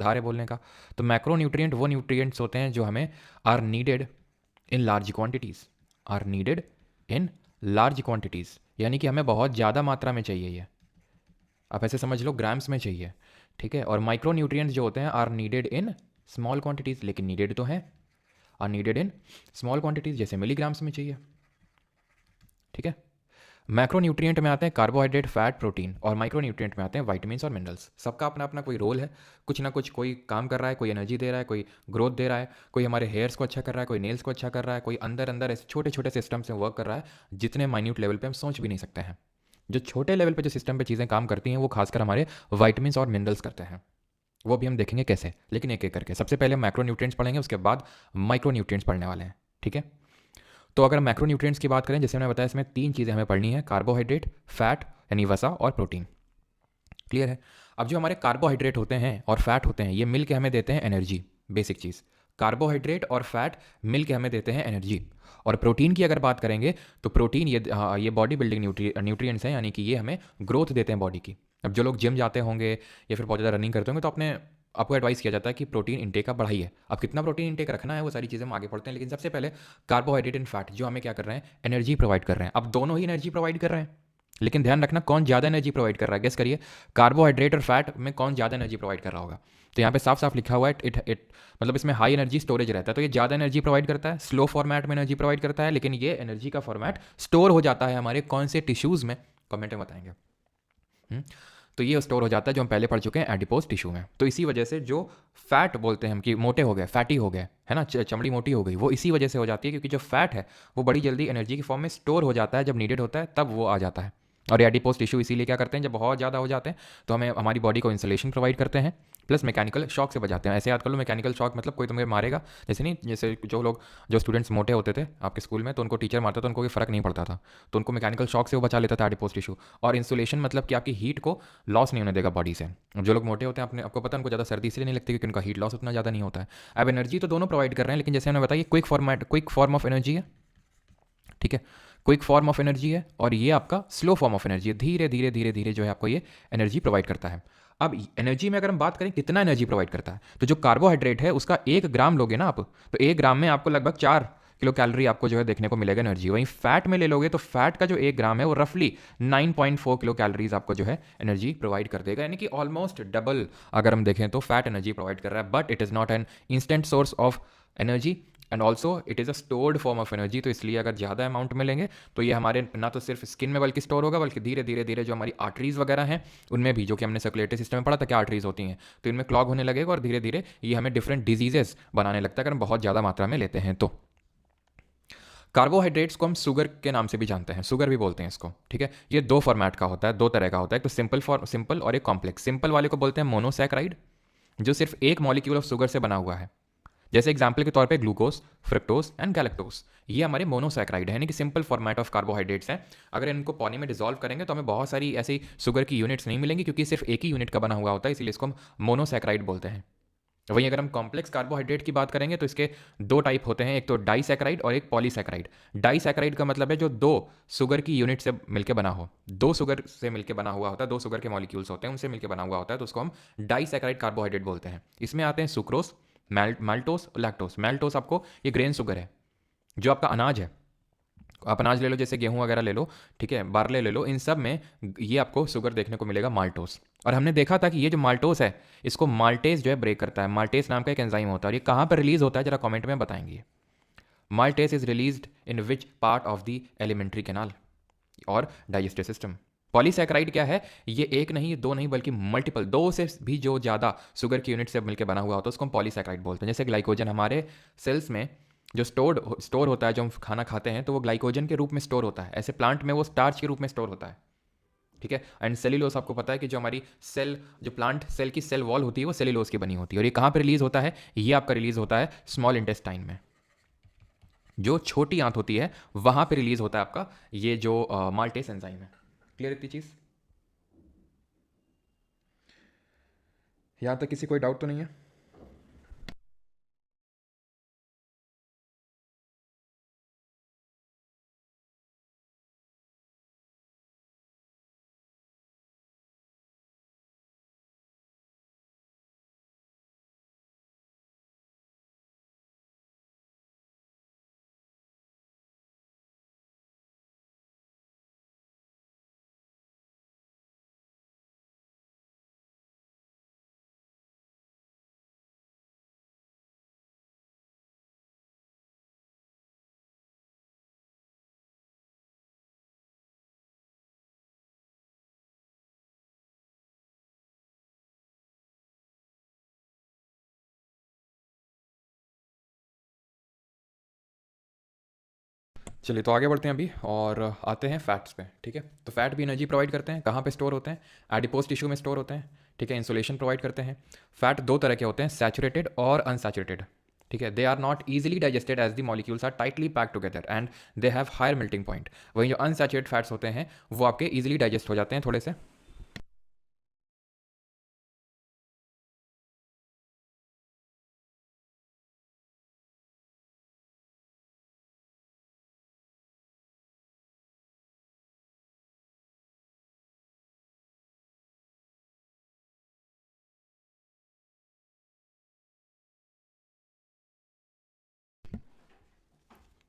आधार है बोलने का। तो मैक्रो न्यूट्रिएंट वो न्यूट्रिएंट्स होते हैं जो हमें are needed in large quantities, are needed in large quantities, यानी कि हमें बहुत ज़्यादा मात्रा में चाहिए ये। आप ऐसे समझ लो ग्राम्स में चाहिए, ठीक है। और माइक्रो न्यूट्रिएंट्स जो होते हैं are needed in small quantities, लेकिन नीडेड तो हैं, are needed in small quantities, जैसे मिलीग्राम्स में चाहिए, ठीक है। मैक्रोन्यूट्रिएंट में आते हैं कार्बोहाइड्रेट, फैट, प्रोटीन, और माइक्रोन्यूट्रिएंट में आते हैं विटामिन्स और मिनरल्स। सबका अपना अपना कोई रोल है, कुछ ना कुछ कोई काम कर रहा है, कोई एनर्जी दे रहा है, कोई ग्रोथ दे रहा है, कोई हमारे हेयर्स को अच्छा कर रहा है, कोई नेल्स को अच्छा कर रहा है, कोई अंदर अंदर ऐसे छोटे छोटे सिस्टम से वर्क कर रहा है जितने माइन्यूट लेवल पे हम सोच भी नहीं सकते हैं। जो छोटे लेवल पे जो सिस्टम पे चीज़ें काम करती हैं वो खासकर हमारे विटामिन्स और मिनरल्स करते हैं। वो भी हम देखेंगे कैसे, लेकिन एक एक करके। सबसे पहले मैक्रोन्यूट्रिएंट्स पढ़ेंगे, उसके बाद माइक्रोन्यूट्रिएंट्स पढ़ने वाले हैं, ठीक है। तो अगर मैक्रोन्यूट्रिएंट्स की बात करें, जैसे मैंने बताया, इसमें तीन चीज़ें हमें पढ़नी है, कार्बोहाइड्रेट, फैट यानी वसा, और प्रोटीन। क्लियर है। अब जो हमारे कार्बोहाइड्रेट होते हैं और फैट होते हैं, ये मिल के हमें देते हैं एनर्जी, बेसिक चीज़। कार्बोहाइड्रेट और फैट मिल के हमें देते हैं एनर्जी। और प्रोटीन की अगर बात करेंगे तो प्रोटीन ये बॉडी बिल्डिंग न्यूट्रिएंट्स हैं, यानी कि ये हमें ग्रोथ देते हैं बॉडी की। अब जो लोग जिम जाते होंगे या फिर बहुत ज़्यादा रनिंग करते होंगे तो आपको एडवाइस किया जाता है कि प्रोटीन इंटेक का बढ़ाइए। अब कितना प्रोटीन इंटेक रखना है वो सारी चीज़ें हम आगे पढ़ते हैं, लेकिन सबसे पहले कार्बोहाइड्रेट एंड फैट जो हमें क्या कर रहे हैं, एनर्जी प्रोवाइड कर रहे हैं। अब दोनों ही एनर्जी प्रोवाइड कर रहे हैं, लेकिन ध्यान रखना कौन ज़्यादा एनर्जी प्रोवाइड कर रहा है, गेस करिए। कार्बोहाइड्रेट और फैट में कौन ज़्यादा एनर्जी प्रोवाइड कर रहा होगा। तो यहाँ पे साफ साफ लिखा हुआ है इट मतलब इसमें हाई एनर्जी स्टोरेज रहता है, तो ये ज़्यादा एनर्जी प्रोवाइड करता है, स्लो फॉर्मेट में एनर्जी प्रोवाइड करता है, लेकिन ये एनर्जी का फॉर्मेट स्टोर हो जाता है हमारे कौन से टिश्यूज़ में, कमेंट में बताएंगे। हम्म, तो ये स्टोर हो जाता है जो हम पहले पढ़ चुके हैं एडिपोज टिश्यू में। तो इसी वजह से जो फैट बोलते हैं हम कि मोटे हो गए, फैटी हो गए, है ना, चमड़ी मोटी हो गई, वो इसी वजह से हो जाती है क्योंकि जो फैट है वो बड़ी जल्दी एनर्जी की फॉर्म में स्टोर हो जाता है, जब नीडेड होता है तब वो आ जाता है। और एडिपोज टिश्यू इसीलिए क्या करते हैं, जब बहुत ज़्यादा हो जाते हैं तो हमें हमारी बॉडी को इंसुलेशन प्रोवाइड करते हैं, प्लस मैकेनिकल शॉक से बचाते हैं। ऐसे याद कर लो, मैकेनिकल शॉक मतलब कोई तुम्हें मारेगा, जैसे नहीं, जैसे जो स्टूडेंट्स मोटे होते थे आपके स्कूल में तो उनको टीचर मारता था, तो उनको कोई फ़र्क नहीं पड़ता था, तो उनको मैकेनिकल शॉक से वो बचा लेता था एडिपोज टिश्यू। और इंसुलेशन मतलब कि आपकी हीट को लॉस नहीं होने देगा बॉडी से। जो लोग मोटे होते हैं, आपको पता है, उनको ज़्यादा सर्दी इसलिए नहीं लगती क्योंकि उनका हीट लॉस उतना ज़्यादा नहीं होता है। अब एनर्जी तो दोनों प्रोवाइड कर रहे हैं, लेकिन जैसे हमने बताया क्विक फॉर्म ऑफ एनर्जी है, ठीक है। क्विक फॉर्म ऑफ एनर्जी है और ये आपका स्लो फॉर्म ऑफ एनर्जी है, धीरे धीरे धीरे धीरे जो है आपको ये एनर्जी प्रोवाइड करता है। अब एनर्जी में अगर हम बात करें कितना एनर्जी प्रोवाइड करता है, तो जो कार्बोहाइड्रेट है उसका 1 ग्राम लोगे ना आप, तो 1 ग्राम में आपको लगभग 4 किलो कैलोरी आपको जो है देखने को मिलेगा एनर्जी। वहीं फैट में ले लोगे तो फैट का जो 1 ग्राम है वो रफली 9.4 किलो कैलोरीज आपको जो है एनर्जी प्रोवाइड कर देगा, यानी कि ऑलमोस्ट डबल अगर हम देखें तो फैट एनर्जी प्रोवाइड कर रहा है। But it is not an instant source of energy and also it is a stored form of energy. तो इसलिए अगर ज़्यादा अमाउंट में लेंगे तो ये हमारे ना तो सिर्फ स्किन में बल्कि स्टोर होगा, बल्कि धीरे धीरे धीरे जो हमारी आर्टरीज वगैरह हैं उनमें भी, जो कि हमने सर्कुलेटरी सिस्टम में पढ़ा था क्या आर्टरीज होती हैं, तो इनमें क्लॉग होने लगेगा और धीरे धीरे ये हमें डिफरेंट डिजीजेस बनाने लगता है अगर हम बहुत ज़्यादा मात्रा में लेते हैं तो। कार्बोहाइड्रेट्स को हम शुगर के नाम से भी जानते हैं, शुगर भी बोलते हैं इसको, ठीक है। ये दो फॉर्मेट का होता है, दो तरह का होता है, एक तो सिंपल और एक कॉम्प्लेक्स। सिंपल वाले को बोलते हैं मोनोसैक्राइड, जो सिर्फ एक मॉलिक्यूल ऑफ शुगर से बना हुआ है। जैसे एग्जाम्पल के तौर पे ग्लूकोज, फ्रक्टोज एंड गैलेक्टोज, ये हमारे मोनोसैक्राइड है, यानी कि सिंपल फॉर्मेट ऑफ कार्बोहाइड्रेट्स हैं। अगर इनको पानी में डिसॉल्व करेंगे तो हमें बहुत सारी ऐसी शुगर की यूनिट्स नहीं मिलेंगी क्योंकि सिर्फ एक ही यूनिट का बना हुआ होता है, इसीलिए इसको हम मोनोसैक्राइड बोलते हैं। वहीं अगर हम कॉम्प्लेक्स कार्बोहाइड्रेट की बात करेंगे तो इसके दो टाइप होते हैं, एक तो डाइसैक्राइड और एक पॉलीसैक्राइड। डाइसैक्राइड का मतलब है जो दो शुगर की यूनिट से मिलकर बना हो, दो शुगर से मिलकर बना हुआ होता है, दो शुगर के मॉलिक्यूल्स होते हैं उनसे मिलकर बना हुआ होता है, तो उसको हम डाइसैक्राइड कार्बोहाइड्रेट बोलते हैं। इसमें आते हैं सुक्रोज, माल्टोस, लैक्टोस। माल्टोस आपको ये ग्रेन शुगर है, जो आपका अनाज है। आप अनाज ले लो, जैसे गेहूं वगैरह ले लो, ठीक है, बार्ले ले लो, इन सब में ये आपको शुगर देखने को मिलेगा, माल्टोस। और हमने देखा था कि ये जो माल्टोस है इसको माल्टेस जो है ब्रेक करता है। माल्टेस नाम का एक एंजाइम होता है, और ये कहाँ पर रिलीज होता है जरा कमेंट में बताएंगे। Maltase is released in which part of the alimentary canal और डाइजेस्टिव सिस्टम। पॉलीसैकेराइड क्या है, ये एक नहीं दो नहीं बल्कि मल्टीपल, दो से भी जो ज़्यादा शुगर की यूनिट से मिलकर बना हुआ होता है उसको हम पॉलीसैकेराइड बोलते हैं। जैसे ग्लाइकोजन हमारे सेल्स में जो स्टोर होता है, जो हम खाना खाते हैं तो वो ग्लाइकोजन के रूप में स्टोर होता है, ऐसे प्लांट में वो स्टार्च के रूप में स्टोर होता है, ठीक है। एंड सेल्यूलोस आपको पता है कि जो हमारी सेल, जो प्लांट सेल की सेल वॉल होती है वो सेल्यूलोस की बनी होती है। और ये कहाँ पर रिलीज होता है, ये आपका रिलीज होता है स्मॉल इंटेस्टाइन में, जो छोटी आंत होती है वहां पे रिलीज होता है आपका ये जो माल्टेस एंजाइम है। क्लियर इतनी चीज, यहां तक किसी कोई डाउट तो नहीं है। चलिए तो आगे बढ़ते हैं अभी और आते हैं फैट्स पे। ठीक है, तो फैट भी एनर्जी प्रोवाइड करते हैं। कहाँ पे स्टोर होते हैं? एडिपोज टिश्यू में स्टोर होते हैं। ठीक है, इंसुलेशन प्रोवाइड करते हैं। फैट दो तरह के होते हैं, सैचुरेटेड और अनसैचुरेटेड। ठीक है, they are not easily digested as the molecules are tightly pack together and they have higher melting point. वहीं जो अनसैचुरेटेड फैट्स होते हैं वो आपके ईजिली डाइजेस्ट हो जाते हैं थोड़े से।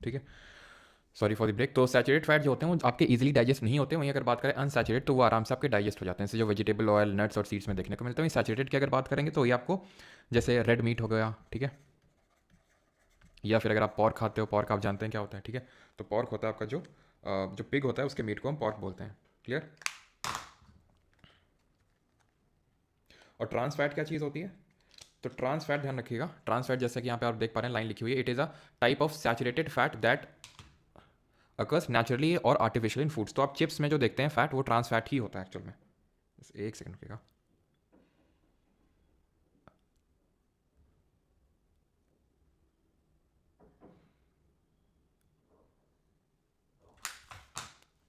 ठीक है, सॉरी फॉर द ब्रेक। तो सैचुरेटेड फैट जो होते हैं वो आपके इजीली डाइजेस्ट नहीं होते। वहीं अगर बात करें अनसैचुरेटेड तो वो आराम से आपके डाइजेस्ट हो जाते हैं, जैसे जो वेजिटेबल ऑयल, नट्स और सीड्स में देखने को मिलते हैं। सैचुरेटेड की अगर बात करेंगे तो ये आपको जैसे रेड मीट हो गया, ठीक है, या फिर अगर आप पॉर्क खाते हो, पॉर्क आप जानते हैं क्या होता है। ठीक है, तो पॉर्क होता है आपका जो पिग होता है उसके मीट को हम पॉर्क बोलते हैं। क्लियर? और ट्रांस फैट क्या चीज़ होती है? तो ट्रांस फैट ध्यान रखिएगा, ट्रांस फैट जैसा कि यहाँ पे आप देख पा रहे हैं लाइन लिखी हुई है, it is a type of saturated fat that occurs naturally और आर्टिफिशियल इन फूड्स। तो आप चिप्स में जो देखते हैं फैट वो ट्रांस फैट ही होता है एक्चुअल में। बस एक सेकंड रुकिएगा।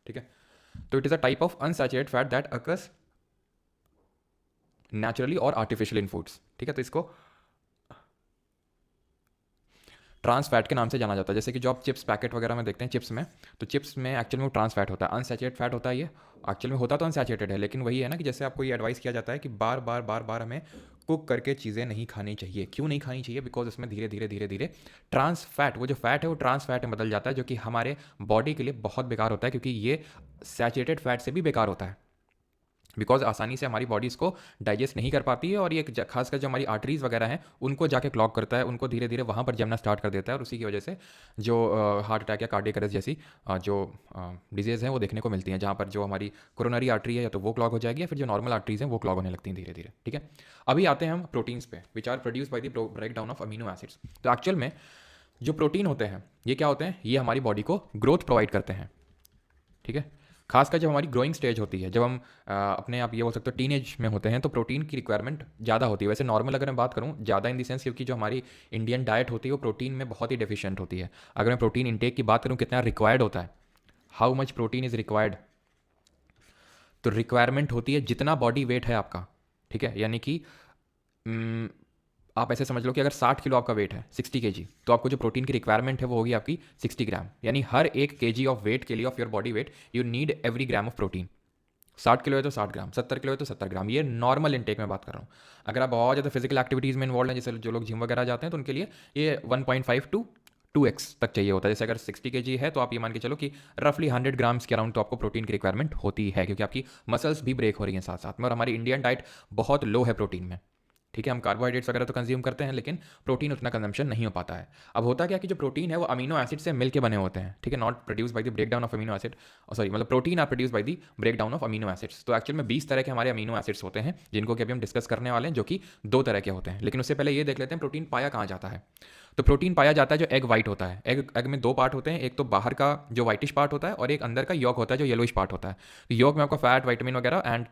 ठीक है, तो it is a type of unsaturated fat that occurs naturally और आर्टिफिशियल इन फूड्स। ठीक है, तो इसको ट्रांस फैट के नाम से जाना जाता है। जैसे कि जो आप चिप्स पैकेट वगैरह में देखते हैं चिप्स में, तो चिप्स में एक्चुअल में वो ट्रांस फैट होता है, अनसैचुरेटेड फैट होता है। ये एक्चुअल में होता तो अनसैचुरेटेड है, लेकिन वही है ना कि जैसे आपको ये एडवाइस किया जाता है कि बार बार बार बार हमें कुक करके चीज़ें नहीं खानी चाहिए। क्यों नहीं खानी चाहिए? बिकॉज उसमें धीरे धीरे धीरे धीरे ट्रांस फैट, वो जो फैट है वो ट्रांस फैट में बदल जाता है, जो कि हमारे बॉडी के लिए बहुत बेकार होता है, क्योंकि ये सैचुरेटेड फैट से भी बेकार होता है। बिकॉज आसानी से हमारी बॉडी इसको डाइजेस्ट नहीं कर पाती है, और ये खासकर जो हमारी आर्टरीज वगैरह हैं उनको जाके क्लॉग करता है, उनको धीरे धीरे वहाँ पर जमना स्टार्ट कर देता है, और उसी की वजह से जो हार्ट अटैक या कार्डियक अरेस्ट जैसी जो डिजीज़ हैं वो देखने को मिलती हैं, जहाँ पर जो हमारी कोरोनरी आर्टरी है या तो वो क्लॉग हो जाएगी या फिर जो नॉर्मल आर्टरीज हैं वो क्लॉग होने लगती हैं धीरे धीरे। ठीक है, अभी आते हैं हम प्रोटीन्स पे, which are produce by the break down of amino acids. तो एक्चुअल में जो प्रोटीन होते हैं ये क्या होते हैं? ये हमारी बॉडी को ग्रोथ प्रोवाइड करते हैं। ठीक है, खासकर जब हमारी ग्रोइंग स्टेज होती है, जब हम अपने आप ये बोल सकते हो टीनेज में होते हैं, तो प्रोटीन की रिक्वायरमेंट ज़्यादा होती है। वैसे नॉर्मल अगर मैं बात करूँ, ज़्यादा इन द सेंस क्योंकि जो हमारी इंडियन डाइट होती है वो प्रोटीन में बहुत ही डेफिशिएंट होती है। अगर मैं प्रोटीन इंटेक की बात करूँ कितना रिक्वायर्ड होता है, how much protein is required, तो रिक्वायरमेंट होती है जितना बॉडी वेट है आपका। ठीक है, यानी कि हम्म, आप ऐसे समझ लो कि अगर 60 किलो आपका वेट है, 60 kg, तो आपको जो प्रोटीन की रिक्वायरमेंट है वो होगी आपकी 60 ग्राम। यानी हर 1 kg ऑफ वेट के लिए, of your body weight, you need every gram of protein. 60 kilo है तो 60 ग्राम, 70 किलो है तो 70 ग्राम। ये नॉर्मल इनटेक में बात कर रहा हूँ। अगर आप बहुत ज़्यादा फिजिकल एक्टिविटीज़ में इन्वॉल्व हैं, जैसे जो लोग जिम वगैरह जाते हैं, तो उनके लिए ये 1.5 टू 2x तक चाहिए होता है। जैसे अगर 60 kg है तो आप ये मान के चलो कि रफली 100 ग्राम्स के अराउंड तो आपको प्रोटीन की रिक्वायरमेंट होती है, क्योंकि आपकी मसल्स भी ब्रेक हो रही हैं साथ साथ में, और हमारी इंडियन डाइट बहुत लो है प्रोटीन में। ठीक है, हम कार्बोहाइड्रेट्स वगैरह तो कंज्यूम करते हैं, लेकिन प्रोटीन उतना कंजम्पशन नहीं हो पाता है। अब होता क्या कि जो प्रोटीन है वो अमीनो एसिड से मिलके बने होते हैं। ठीक है, not produce by the break down of amino acid, sorry, मतलब protein are produce by the break down of amino acids. तो एक्चुअल में 20 तरह के हमारे अमीनो एसिड्स होते हैं, जिनको कि अभी हम डिस्कस करने वाले हैं, जो कि 2 तरह के होते हैं। लेकिन उससे पहले ये देख लेते हैं प्रोटीन पाया कहाँ जाता है। तो प्रोटीन पाया जाता है जो एग वाइट होता है। एग में 2 पार्ट होते हैं, एक तो बाहर का जो वाइटिश पार्ट होता है, और एक अंदर का यॉक होता है जो येलोइश पार्ट होता है। तो यॉक में आपका फैट, वाइटामिन वगैरह एंड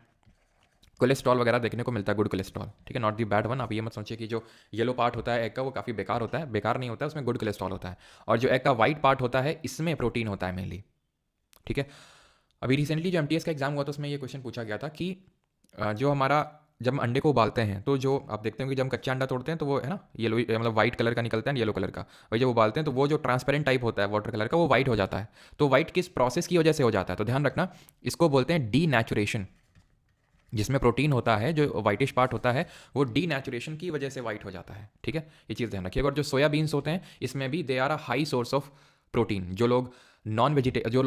कोलेस्ट्रॉल वगैरह देखने को मिलता है, गुड कोलेस्ट्रॉल। ठीक है, नॉट दी बैड वन। आप ये मत सोचिए कि जो येलो पार्ट होता है एग का वो काफ़ी बेकार होता है, बेकार नहीं होता है, उसमें गुड कोलेस्ट्रॉल होता है। और जो एग का वाइट पार्ट होता है इसमें प्रोटीन होता है मेनली। ठीक है, अभी रिसेंटली जो एमटीएस का एग्जाम हुआ था उसमें ये क्वेश्चन पूछा गया था कि जो हमारा जब हम अंडे को उबालते हैं तो जो आप देखते हैं कि जब हम कच्चा अंडा तोड़ते हैं तो वो है ना येलो, मतलब वाइट कलर का निकलता है, येलो कलर का। वही जब उबालते हैं तो वो जो ट्रांसपेरेंट टाइप होता है वाटर कलर का वो वाइट हो जाता है। तो वाइट किस प्रोसेस की वजह से हो जाता है? तो ध्यान रखना, इसको बोलते हैं डी नेचुरेशन। जिसमें प्रोटीन होता है, जो वाइटिश पार्ट होता है, वो डी नेचुरेशन की वजह से वाइट हो जाता है। ठीक है, ये चीज़ ध्यान रखिएगा। और जो सोया बीन्स होते हैं इसमें भी they are a high source of protein. जो लोग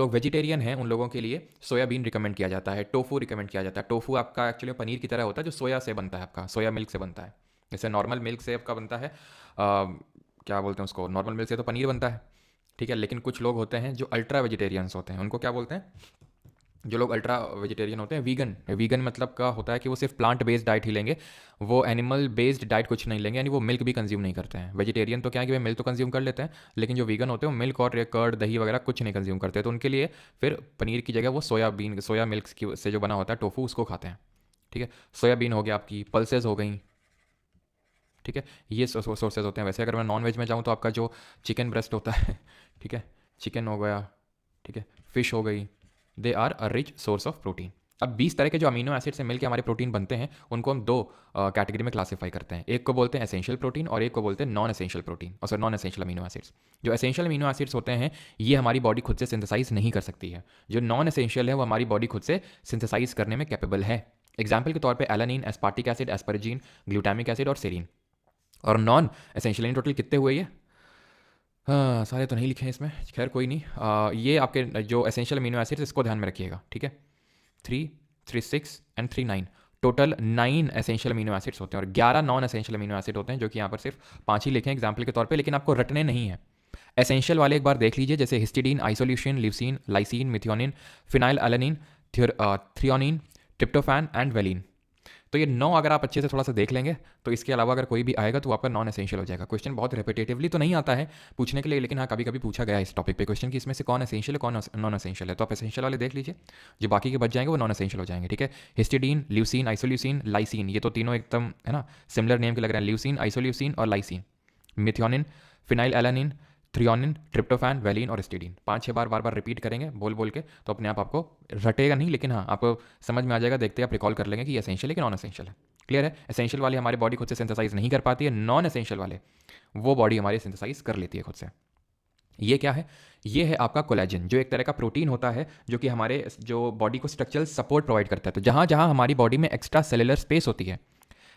वेजिटेरियन हैं उन लोगों के लिए सोयाबीन रिकमेंड किया जाता है, टोफू रिकमेंड किया जाता है। टोफू आपका एक्चुअली पनीर की तरह होता है, जो सोया से बनता है, आपका सोया मिल्क से बनता है। जैसे नॉर्मल मिल्क से आपका बनता है क्या बोलते हैं उसको, नॉर्मल मिल्क से तो पनीर बनता है। ठीक है, लेकिन कुछ लोग होते हैं जो अल्ट्रा वेजिटेरियंस होते हैं, उनको क्या बोलते हैं? जो लोग अल्ट्रा वेजिटेरियन होते हैं, वीगन, वीगन मतलब का होता है कि वो सिर्फ प्लांट बेस्ड डाइट ही लेंगे, वो एनिमल बेस्ड डाइट कुछ नहीं लेंगे, यानी वो मिल्क भी कंज्यूम नहीं करते हैं। वेजिटेरियन तो क्या है कि वे मिल्क तो कंज्यूम कर लेते हैं, लेकिन जो वीगन होते हैं वो मिल्क और कर्ड दही वगैरह कुछ नहीं कंज्यूम करते, तो उनके लिए फिर पनीर की जगह वो सोया मिल्क की से जो बना होता है टोफू, उसको खाते हैं। ठीक है, सोयाबीन हो गया, आपकी पल्सेस हो गई। ठीक है, ये सोर्सेज होते हैं। वैसे अगर मैं नॉन वेज में जाऊँ तो आपका जो चिकन ब्रेस्ट होता है ठीक है, चिकन हो गया, ठीक है, फिश हो गई, they are a rich source of protein. अब 20 तरह के जो अमीनो एसिड से मिलकर हमारे प्रोटीन बनते हैं, उनको हम दो कैटेगरी में क्लासीफाई करते हैं। एक को बोलते हैं एसेंशियल प्रोटीन और एक को बोलते हैं नॉन एसेंशियल प्रोटीन, और sir non essential amino acids. जो एसेंशियल अमीनो एसिड्स होते हैं ये हमारी बॉडी खुद से सिंथेसाइज नहीं कर सकती है। जो नॉन एसेंशियल है वो हमारी बॉडी खुद से सिंथेसाइज करने में कैपेबल है। एग्जाम्पल के तौर पर alanine, aspartic acid, asparagine, glutamic acid और सेरीन। और नॉन एसेंशियल इन टोटल कितने हुए ये? हाँ, सारे तो नहीं लिखे हैं इसमें, खैर कोई नहीं। ये आपके जो एसेंशियल अमीनो एसिड्स, इसको ध्यान में रखिएगा। ठीक है, 3, 3, 6 and 3, 9, total 9 essential amino acids होते हैं और 11 नॉन एसेंशियल अमीनो एसिड होते हैं, जो कि यहाँ पर सिर्फ 5 ही लिखे हैं एग्जाम्पल के तौर पे, लेकिन आपको रटने नहीं है। एसेंशियल वाले एक बार देख लीजिए, जैसे histidine, isoleucine, leucine, lysine, methionine, phenylalanine, threonine, tryptophan and valine. तो ये 9 अगर आप अच्छे से थोड़ा सा देख लेंगे तो इसके अलावा अगर कोई भी आएगा तो आपका नॉन एसेंशियल हो जाएगा। क्वेश्चन बहुत रिपीटेटिवली तो नहीं आता है पूछने के लिए, लेकिन हाँ कभी कभी पूछा गया है इस टॉपिक पे क्वेश्चन कि इसमें से कौन एसेंशियल है कौन नॉन एसेंशियल है। तो आप एसेंशियल वाले देख लीजिए, जो बाकी के बच जाएंगे वो नॉन एसेंशियल हो जाएंगे। ठीक है, हिस्टिडीन, ल्यूसीन, आइसोल्यूसिन, लाइसिन, ये तो तीनों एकदम है ना सिमिलर नेम के लग रहे हैं, ल्यूसीन, आइसोल्यूसिन और lysine. Methionine, phenylalanine, threonine, tryptophan, valine और स्टीडीन। 5-6 बार बार बार रिपीट करेंगे बोल बोल के, तो अपने आप आपको रटेगा नहीं, लेकिन हाँ आपको समझ में आ जाएगा, देखते आप रिकॉल कर लेंगे कि ये एसेंशियल है कि नॉन एसेंशियल है। क्लियर है? एसेंशियल वाली हमारी बॉडी खुद से सिंथेसाइज नहीं कर पाती है, नॉन एसेंशियल वाले वो बॉडी हमारी सिंथेसाइज कर लेती है खुद से। ये क्या है? ये है आपका कोलेजन, जो एक तरह का प्रोटीन होता है जो कि हमारे जो बॉडी को स्ट्रक्चरल सपोर्ट प्रोवाइड करता है। तो जहाँ जहाँ हमारी बॉडी में एक्स्ट्रा सेलुलर स्पेस होती है,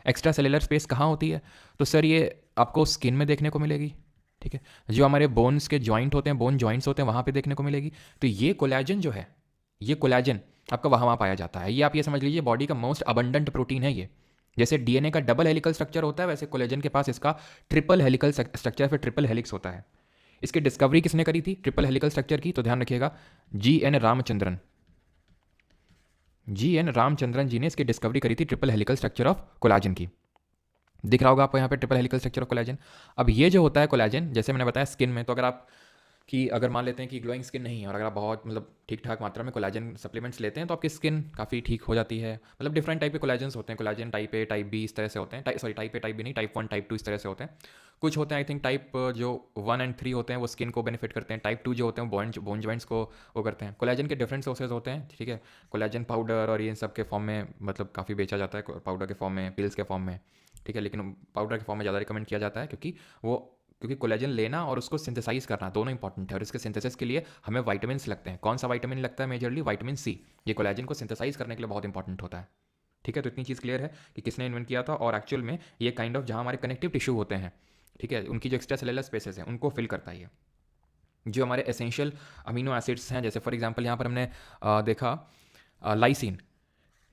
एक्स्ट्रा सेलुलर स्पेस कहाँ होती है? तो सर ये आपको स्किन में देखने को मिलेगी। ठीक है, जो हमारे बोन्स के जॉइंट होते हैं, बोन जॉइंट्स होते हैं, वहाँ पे देखने को मिलेगी। तो ये कोलेजन जो है, ये कोलेजन आपका वहाँ वहाँ पाया जाता है। ये आप ये समझ लीजिए बॉडी का मोस्ट अबंडेंट प्रोटीन है ये। जैसे डीएनए का डबल हेलिकल स्ट्रक्चर होता है, वैसे कोलेजन के पास इसका ट्रिपल हेलिकल स्ट्रक्चर, फिर ट्रिपल हेलिक्स होता है। इसकी डिस्कवरी किसने करी थी ट्रिपल हेलिकल स्ट्रक्चर की? तो ध्यान रखिएगा, जी एन रामचंद्रन जी ने इसकी डिस्कवरी करी थी, triple helical structure of collagen की। दिख रहा होगा आपको यहाँ पे triple helical structure of collagen. अब ये जो होता है कोलेजन, जैसे मैंने बताया स्किन में, तो अगर आप कि अगर मान लेते हैं कि ग्लोइंग स्किन नहीं है और अगर आप बहुत मतलब ठीक ठाक मात्रा में कोलेजन सप्लीमेंट्स लेते हैं तो आपकी स्किन काफ़ी ठीक हो जाती है। मतलब डिफरेंट टाइप के कोलेजन्स होते हैं, collagen type A, type B, इस तरह से होते हैं। Sorry type A type B नहीं, टाइप 1 टाइप 2 इस तरह से होते हैं। कुछ होते हैं आई थिंक टाइप जो 1 और 3 होते हैं वो स्किन को बेनिफिट करते हैं, टाइप 2 जो होते हैं बोन जॉइंट्स को वो करते हैं। कोलेजन के डिफरेंट सोर्सेज होते हैं। ठीक है, कोलेजन पाउडर और ये सब के फॉर्म में मतलब काफ़ी बेचा जाता है, पाउडर के फॉर्म में, पिल्स के फॉर्म में। ठीक है, लेकिन पाउडर के फॉर्म में ज़्यादा रिकमेंड किया जाता है क्योंकि कोलेजन लेना और उसको सिंथेसाइज करना दोनों इंपॉर्टेंट है, और इसके सिंथेसिस के लिए हमें वाइटामिन लगते हैं। कौन सा वाइटामिन लगता है? Majorly vitamin C. ये कोलेजन को सिंथेसाइज करने के लिए बहुत इंपॉर्टेंट होता है। ठीक है, तो इतनी चीज़ क्लियर है कि किसने इन्वेंट किया था, और एक्चुअल में ये काइंड ऑफ जहाँ हमारे कनेक्टिव टिश्यू होते हैं, ठीक है, उनकी जो एक्स्ट्रा सेलुलर स्पेसेस हैं उनको फिल करता है ये। जो हमारे एसेंशियल अमीनो एसिड्स हैं, जैसे फॉर एग्जाम्पल यहाँ पर हमने देखा लाइसिन,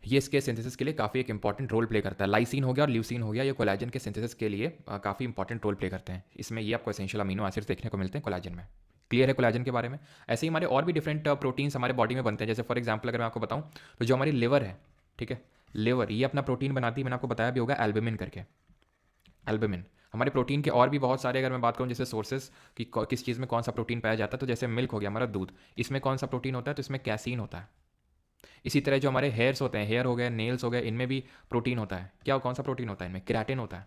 ये इसके सिंथेसिस के लिए काफ़ी एक इंपॉर्टेंट रोल प्ले करता है। लाइसिन हो गया और ल्यूसीन हो गया, ये कोलेजन के सिंथेसिस के लिए काफ़ी इंपॉर्टेंट रोल प्ले करते हैं। इसमें ये आपको एसेंशियल अमीनो एसिड्स देखने को मिलते हैं कोलेजन में। क्लियर है कोलेजन के बारे में? ऐसे ही हमारे और भी डिफरेंट प्रोटीन्स हमारे बॉडी में बनते हैं। जैसे फॉर एग्जाम्पल अगर मैं आपको बताऊँ तो जो हमारी लिवर है, ठीक है, लिवर ये अपना प्रोटीन बनाती है, मैंने आपको बताया भी होगा एल्बुमिन करके। एल्बुमिन हमारे प्रोटीन के और भी बहुत सारे, अगर मैं बात करूँ जैसे सोर्सेज कि किस चीज़ में कौन सा प्रोटीन पाया जाता है, तो जैसे मिल्क हो गया हमारा दूध, इसमें कौन सा प्रोटीन होता है? तो इसमें कैसीन होता है। इसी तरह जो हमारे हेयर्स होते हैं, हेयर हो गए, नेल्स हो गए, इनमें भी प्रोटीन होता है। क्या कौन सा प्रोटीन होता है? इनमें केराटिन होता है।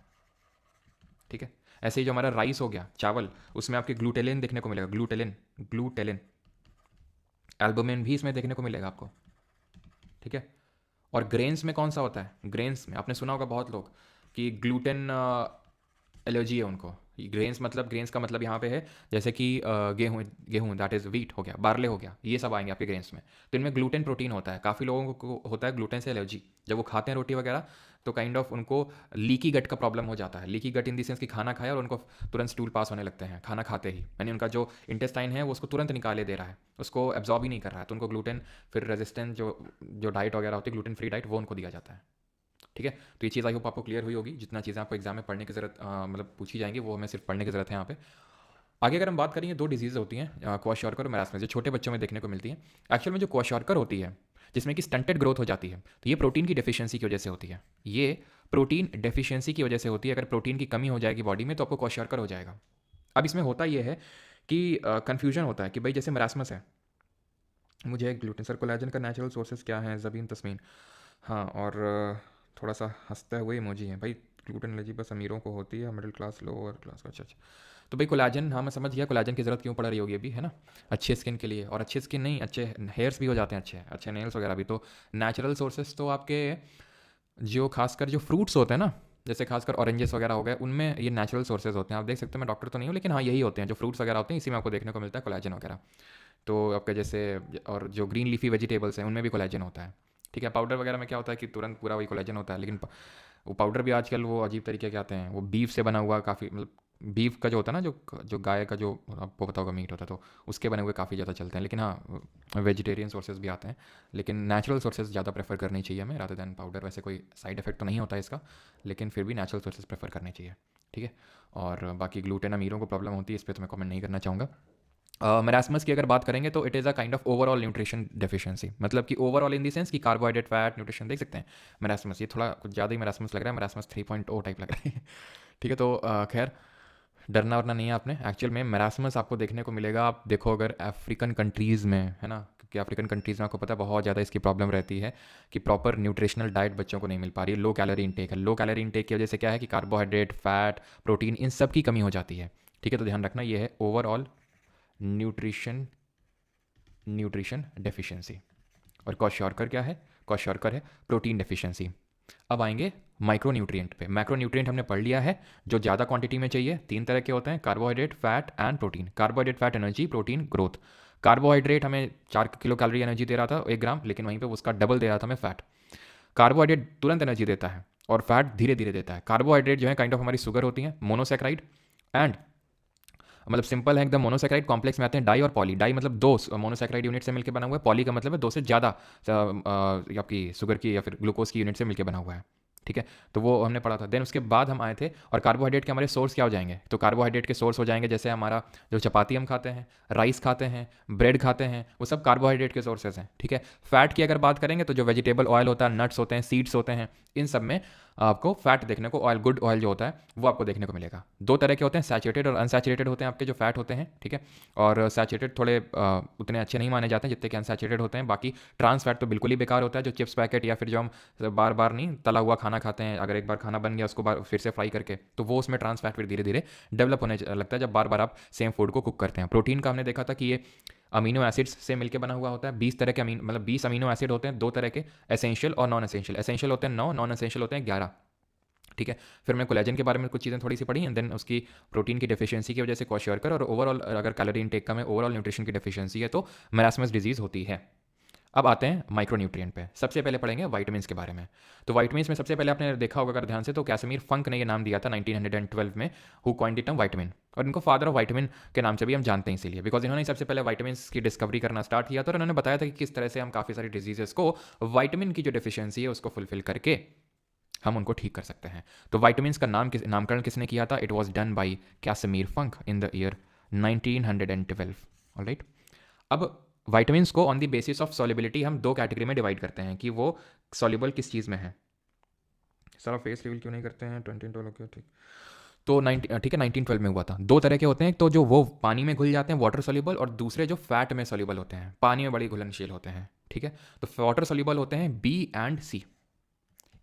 ठीक है, ऐसे ही जो हमारा राइस हो गया, चावल, उसमें आपके ग्लूटेलिन देखने को मिलेगा, ग्लूटेलिन। एल्बुमिन भी इसमें देखने को मिलेगा आपको। ठीक है, और ग्रेन्स में कौन सा होता है? ग्रेन्स में आपने सुना होगा बहुत लोग कि ग्लूटेन एलर्जी है उनको। ग्रेन्स का मतलब यहाँ पे है जैसे कि गेहूँ दैट इज़ वीट हो गया, बार्ले हो गया, ये सब आएंगे आपके ग्रेन्स में। तो इनमें ग्लूटेन प्रोटीन होता है। काफ़ी लोगों को होता है ग्लूटेन से एलर्जी, जब वो खाते हैं रोटी वगैरह तो काइंड ऑफ उनको लीकी गट का प्रॉब्लम हो जाता है। Leaky gut in the sense कि खाना खाया और उनको तुरंत स्टूल पास होने लगते हैं खाना खाते ही, यानी उनका जो इंटेस्टाइन है वो उसको तुरंत निकाले दे रहा है, उसको एब्जॉर्ब ही नहीं कर रहा है। तो उनको ग्लूटेन फिर रेजिस्टेंट जो डाइट वगैरह होती है, ग्लूटेन फ्री डाइट, वो उनको दिया जाता है। ठीक है, तो ये चीज़ आई होप आपको क्लियर हुई होगी। जितना चीज़ें आपको एग्जाम में पढ़ने की ज़रूरत मतलब पूछी जाएंगी वो हमें सिर्फ पढ़ने की ज़रूरत है यहाँ पे। आगे अगर हम बात करेंगे, 2 डिजीज़ होती हैं क्वाशॉर्कर और मैरास्मस, जो छोटे बच्चों में देखने को मिलती हैं। एक्चुअल में जो क्वाशॉर्कर होती है जिसमें कि स्टंटेड ग्रोथ हो जाती है। तो ये प्रोटीन की डेफिशिएंसी की वजह से होती है, ये प्रोटीन डेफिशिएंसी की वजह से होती है। अगर प्रोटीन की कमी हो जाएगी बॉडी में तो आपको क्वाशियोकर हो जाएगा। अब इसमें होता ये है कि कन्फ्यूजन होता है कि भाई जैसे मरासमस है, मुझे ग्लूटेन सर कोलेजन का नेचुरल सोर्सेज क्या है, ज़बीन तस्मीन, हाँ, और थोड़ा सा हंसता हुए इमोजी है भाई, ग्लूटेन एलर्जी बस अमीरों को होती है, मिडिल क्लास लोअर क्लास का। अच्छा अच्छा, तो भाई कोलाजन, हाँ मैं समझ गया कोलाजन की ज़रूरत क्यों पड़ रही होगी अभी, है ना, अच्छे स्किन के लिए। और अच्छे स्किन नहीं, अच्छे हेयर्स भी हो जाते हैं, अच्छे अच्छे नेल्स वगैरह भी। तो नेचुरल सोर्सेज तो आपके जो खासकर जो फ्रूट्स होते हैं ना, जैसे खासकर ऑरेंजेस वगैरह हो गए, उनमें ये नेचुरल सोर्सेज होते हैं। आप देख सकते हो, मैं डॉक्टर तो नहीं हूँ लेकिन हाँ यही होते हैं जो फ्रूट्स वगैरह होते हैं, इसी में आपको देखने को मिलता है कोलाजन वगैरह। तो आपके जैसे, और जो ग्रीन लीफी वेजिटेबल्स हैं उनमें भी कोलेजन होता है। ठीक है, पाउडर वगैरह में क्या होता है कि तुरंत पूरा वही कोलेजन होता है, लेकिन वो पाउडर भी आजकल वो अजीब तरीके के आते हैं, वो बीफ से बना हुआ काफ़ी, मतलब बीफ का जो होता है ना, जो जो गाय का जो आपको पता होगा मीट होता है, तो उसके बने हुए काफ़ी ज़्यादा चलते हैं। लेकिन हाँ वेजिटेरियन सोर्सेज भी आते हैं, लेकिन नेचुरल सोर्सेज ज़्यादा प्रेफर करनी चाहिए हमें रादर दैन पाउडर। वैसे कोई साइड इफेक्ट तो नहीं होता है इसका, लेकिन फिर भी नेचुरल सोर्सेज प्रेफर करने चाहिए। ठीक है, और बाकी ग्लूटेन अमीरों को प्रॉब्लम होती है, इस पर तो मैं कमेंट नहीं करना चाहूँगा। मेरास्मस की अगर बात करेंगे तो it is a kind of overall nutrition deficiency, मतलब कि ओवरऑल इन द सेंस कि कार्बोहाइड्रेट, फैट, न्यूट्रिशन देख सकते हैं। मेरास्मस ये थोड़ा कुछ ज़्यादा ही मेरास्मस लग रहा है, मेरास्मस 3.0 टाइप लग रहा है। ठीक है, तो खैर डरना वरना नहीं है आपने। एक्चुअल में मेरास्मस आपको देखने को मिलेगा, आप देखो अगर अफ्रीकन कंट्रीज़ में, है ना, क्योंकि अफ्रीकन कंट्रीज़ में आपको पता है बहुत ज़्यादा इसकी प्रॉब्लम रहती है कि प्रॉपर न्यूट्रिशनल डाइट बच्चों को नहीं मिल पा रही है, लो कैलोरी इंटेक है। लो कैलोरी इंटेक की वजह से क्या है कि कार्बोहाइड्रेट, फैट, प्रोटीन, इन सब की कमी हो जाती है। ठीक है, तो ध्यान रखना ये है ओवरऑल न्यूट्रिशन न्यूट्रिशन डेफिशिएंसी। और क्वाशियोकर क्या है? क्वाशियोकर है प्रोटीन डेफिशिएंसी। अब आएंगे माइक्रो न्यूट्रिएंट पे। मैक्रो न्यूट्रिएंट हमने पढ़ लिया है, जो ज़्यादा क्वांटिटी में चाहिए। तीन तरह के होते हैं, carbohydrate, fat and protein. Carbohydrate, fat, energy, protein, growth. Carbohydrate हमें 4 किलो कैलोरी एनर्जी दे रहा था 1 ग्राम, लेकिन वहीं पे उसका डबल दे रहा था हमें फैट। कार्बोहाइड्रेट तुरंत एनर्जी देता है और फैट धीरे धीरे देता है। कार्बोहाइड्रेट जो है काइंड ऑफ हमारी शुगर होती है, मोनोसेक्राइड, एंड मतलब सिंपल है एकदम। मोनोसेक्राइड कॉम्प्लेक्स में आते हैं डाई और पॉली। डाई मतलब दो मोनोसेक्राइड यूनिट से मिलकर बना हुआ है, पॉली का मतलब है दो से ज़्यादा आपकी शुगर की या फिर ग्लूकोज की यूनिट से मिलकर बना हुआ है। ठीक है, तो वो हमने पढ़ा था। देन उसके बाद हम आए थे, और कार्बोहाइड्रेट के हमारे सोर्स क्या हो जाएंगे? तो कार्बोहाइड्रेट के सोर्स हो जाएंगे जैसे हमारा जो चपाती हम खाते हैं, राइस खाते हैं, ब्रेड खाते हैं, वो सब कार्बोहाइड्रेट के सोर्सेज हैं। ठीक है, फैट की अगर बात करेंगे तो जो वेजिटेबल ऑयल होता है, नट्स होते हैं, सीड्स होते हैं, इन सब में आपको फैट देखने को, ऑयल, गुड ऑयल जो होता है वो आपको देखने को मिलेगा। दो तरह के होते हैं, सैचुरेटेड और अनसैचुरेटेड होते हैं आपके जो फैट होते हैं। ठीक है, और सैचुरेटेड थोड़े उतने अच्छे नहीं माने जाते हैं जितने कि अनसैचुरेटेड होते हैं। बाकी ट्रांस फैट तो बिल्कुल ही बेकार होता है, जो चिप्स पैकेट या फिर जो हम बार बार नहीं तला हुआ खाना खाते हैं, अगर एक बार खाना बन गया उसको फिर से फ्राई करके, तो वो उसमें ट्रांस फैट फिर धीरे धीरे डेवलप होने लगता है जब बार बार आप सेम फूड को कुक करते हैं। प्रोटीन का हमने देखा था कि ये अमीनो एसिड्स से मिलकर बना हुआ होता है। 20 तरह के मतलब 20 अमीनो एसिड होते हैं, दो तरह के, एसेंशियल और नॉन एसेंशियल। एसेंशियल होते हैं 9, नॉन एसेंशियल होते हैं 11। ठीक है, फिर मैं कोलेजन के बारे में कुछ चीज़ें थोड़ी सी पढ़ी, एंड देन उसकी प्रोटीन की डेफिशिएंसी की वजह से क्वाशियोकर, और ओवरऑल अगर कैलोरी इंटेक का में ओवरऑल न्यूट्रिशन की डेफिशिएंसी है तो मेरास्मस डिजीज़ होती है। अब आते हैं माइक्रोन्यूट्रिएंट पे। सबसे पहले पढ़ेंगे वाइटामिन्स के बारे में। तो वाइटामिन्स में सबसे पहले आपने देखा होगा अगर ध्यान से, तो कैसमीर फंक ने ये नाम दिया था 1912 में, who coined the term vitamin. और इनको फादर ऑफ वाइटामिन के नाम से भी हम जानते हैं इसीलिए, बिकॉज इन्होंने सबसे पहले वाइटामिन्स की डिस्कवरी करना स्टार्ट किया था, और इन्होंने बताया था कि किस तरह से हम काफ़ी सारी डिजीजेस को वाइटामिन की जो डेफिशिएंसी है उसको फुलफिल करके हम उनको ठीक कर सकते हैं। तो वाइटामिन्स का नामकरण किसने किया था? It was done by Casimir Funk in the year 1912। Alright, अब वाइटामिन्स को on the basis of solubility हम दो कैटेगरी में डिवाइड करते हैं कि वो सॉल्युबल किस चीज़ में है। सर फेस रिवील क्यों नहीं करते हैं? 2012 ओके ठीक। तो 1912 में हुआ था। दो तरह के होते हैं, तो जो वो पानी में घुल जाते हैं वाटर सॉल्युबल, और दूसरे जो फैट में सॉल्युबल होते हैं, पानी में बड़ी घुलनशील होते हैं। ठीक है, तो वाटर सॉल्युबल होते हैं बी एंड सी।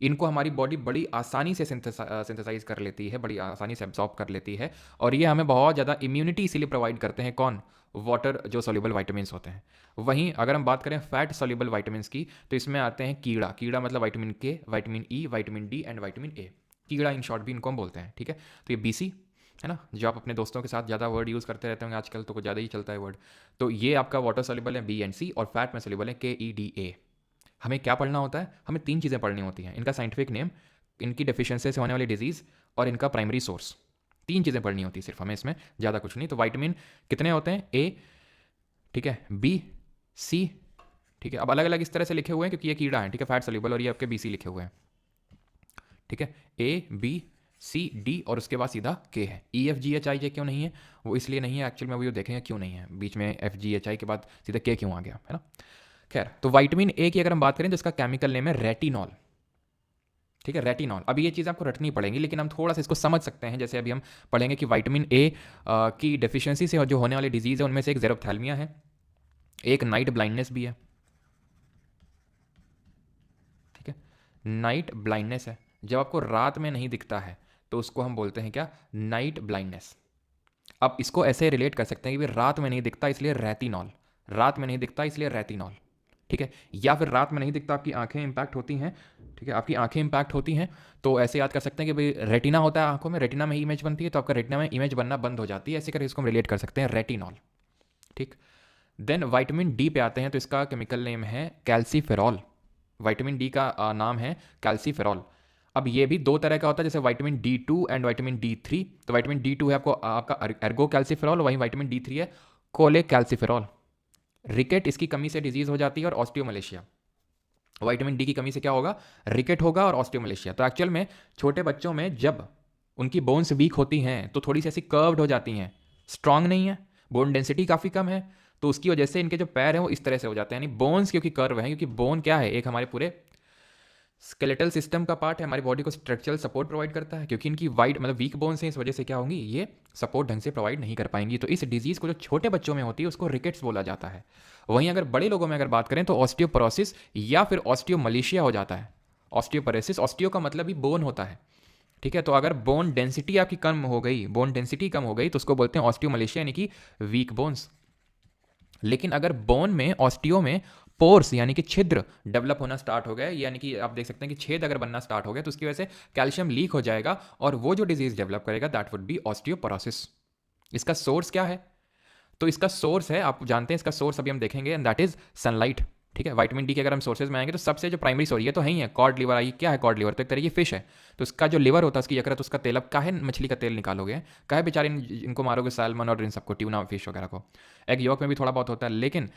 इनको हमारी बॉडी बड़ी आसानी से सिंथेसाइज कर लेती है, बड़ी आसानी से एब्जॉर्ब कर लेती है, और ये हमें बहुत ज़्यादा इम्यूनिटी इसीलिए प्रोवाइड करते हैं। कौन? वाटर जो सॉल्युबल वाइटामिन्स होते हैं। वहीं अगर हम बात करें फैट सॉल्युबल वाइटामिन्स की, तो इसमें आते हैं कीड़ा। कीड़ा मतलब विटामिन के, vitamin E, vitamin D and vitamin A. कीड़ा इन शॉर्ट भी इनको हम बोलते हैं। ठीक है, तो ये बीसी है ना, जो आप अपने दोस्तों के साथ ज़्यादा वर्ड यूज़ करते रहते होंगे आजकल, तो कुछ ज़्यादा ही चलता है वर्ड। तो ये आपका वाटर सॉल्युबल है बी एंड सी, और फैट में सॉल्युबल है के ई डी ए। हमें क्या पढ़ना होता है? हमें तीन चीज़ें पढ़नी होती हैं, इनका साइंटिफिक नेम, इनकी डेफिशिएंसी से होने वाली डिजीज़, और इनका प्राइमरी सोर्स। तीन चीज़ें पढ़नी होती है सिर्फ हमें, इसमें ज़्यादा कुछ नहीं। तो विटामिन कितने होते हैं? ए, ठीक है, बी, सी। ठीक है, अब अलग अलग इस तरह से लिखे हुए हैं क्योंकि ये कीड़ा है। ठीक है, फैट सॉल्युबल, और ये आपके बी सी लिखे हुए हैं। ठीक है, ए, बी, सी, डी, और उसके बाद सीधा के है। ई, एफ, जी, एच, आई, जे क्यों नहीं है? वो इसलिए नहीं है एक्चुअल में, वो देखेंगे क्यों नहीं है। बीच में एफ, जी, एच, आई के बाद सीधा के क्यों आ गया, है ना। खैर, तो विटामिन ए की अगर हम बात करें तो इसका केमिकल नेम है रेटिनॉल। ठीक है, रेटिनॉल। अभी ये चीज़ आपको रटनी पड़ेगी, लेकिन हम थोड़ा सा इसको समझ सकते हैं। जैसे अभी हम पढ़ेंगे कि विटामिन ए की डेफिशिएंसी से जो होने वाली डिजीज़ है उनमें से एक ज़ेरोप्थैल्मिया है, एक नाइट ब्लाइंडनेस भी है। ठीक है, नाइट ब्लाइंडनेस है, जब आपको रात में नहीं दिखता है तो उसको हम बोलते हैं क्या, नाइट ब्लाइंडनेस। अब इसको ऐसे रिलेट कर सकते हैं कि रात में नहीं दिखता इसलिए रेटिनॉल, रात में नहीं दिखता इसलिए रेटिनॉल। ठीक है, या फिर रात में नहीं दिखता, आपकी आंखें इंपैक्ट होती हैं। ठीक है, आपकी आंखें इंपैक्ट होती हैं तो ऐसे याद कर सकते हैं कि भाई रेटिना होता है आंखों में, रेटिना में ही इमेज बनती है, तो आपका रेटिना में इमेज बनना बंद हो जाती है, ऐसे करके इसको हम रिलेट कर सकते हैं रेटिनॉल। ठीक, देन विटामिन डी पे आते हैं तो इसका केमिकल नेम है कैल्सीफेरॉल। विटामिन डी का नाम है कैल्सीफेरॉल। अब ये भी दो तरह का होता है, जैसे vitamin D2 and vitamin D3। तो विटामिन D2 है आपको आपका एर्गो कैल्सीफेरॉल, वहीं विटामिन D3 है कोले कैल्सीफेरॉल। रिकेट इसकी कमी से डिजीज हो जाती है, और ऑस्टियोमलेशिया। विटामिन डी की कमी से क्या होगा, रिकेट होगा और ऑस्टियोमलेशिया। तो एक्चुअल में छोटे बच्चों में जब उनकी बोन्स वीक होती हैं तो थोड़ी सी ऐसी कर्व्ड हो जाती हैं, स्ट्रांग नहीं है, बोन डेंसिटी काफ़ी कम है, तो उसकी वजह से इनके जो पैर हैं वो इस तरह से हो जाते हैं। यानी बोन्स क्योंकि कर्व है, क्योंकि बोन क्या है, एक हमारे पूरे स्केलेटल सिस्टम का पार्ट है, हमारी बॉडी को स्ट्रक्चरल सपोर्ट प्रोवाइड करता है। क्योंकि इनकी वाइड मतलब वीक बोन्स हैं, इस वजह से क्या होंगी, ये सपोर्ट ढंग से प्रोवाइड नहीं कर पाएंगी। तो इस डिजीज़ को जो छोटे बच्चों में होती है उसको रिकेट्स बोला जाता है। वहीं अगर बड़े लोगों में अगर बात करें तो ऑस्टियोपोरोसिस या फिर ऑस्टियोमलेशिया हो जाता है। ऑस्टियोपोरोसिस, ऑस्टियो का मतलब ही बोन होता है। ठीक है, तो अगर बोन डेंसिटी आपकी कम हो गई, बोन डेंसिटी कम हो गई, तो उसको बोलते हैं ऑस्टियोमलेशिया, यानी कि वीक बोन्स। लेकिन अगर बोन में, ऑस्टियो में पोर्स यानी कि छिद्र डेवलप होना स्टार्ट हो गए, यानी कि आप देख सकते हैं कि छेद अगर बनना स्टार्ट हो गया, तो उसकी वजह से कैल्शियम लीक हो जाएगा और वो जो डिजीज डेवलप करेगा दैट वुड बी ऑस्टियोपोरोसिस। इसका सोर्स क्या है, तो इसका सोर्स है, आप जानते हैं इसका सोर्स अभी हम देखेंगे, एंड दैट इज सनलाइट। ठीक है, विटामिन डी के अगर हम सोर्सेज में आएंगे तो सबसे जो प्राइमरी सोर्स, ये तो है ही है, कॉड लिवर आई, क्या है कॉड लिवर, तो एक तरह की फिश है। तो उसका जो लिवर होता है, उसकी यकृत, उसका तेल, अब काहे मछली का तेल निकालोगे, काहे बेचारे इनको मारोगे, सैल्मन और इन सबको, ट्यूना फिश वगैरह को। एग यॉक में भी थोड़ा बहुत होता है, लेकिन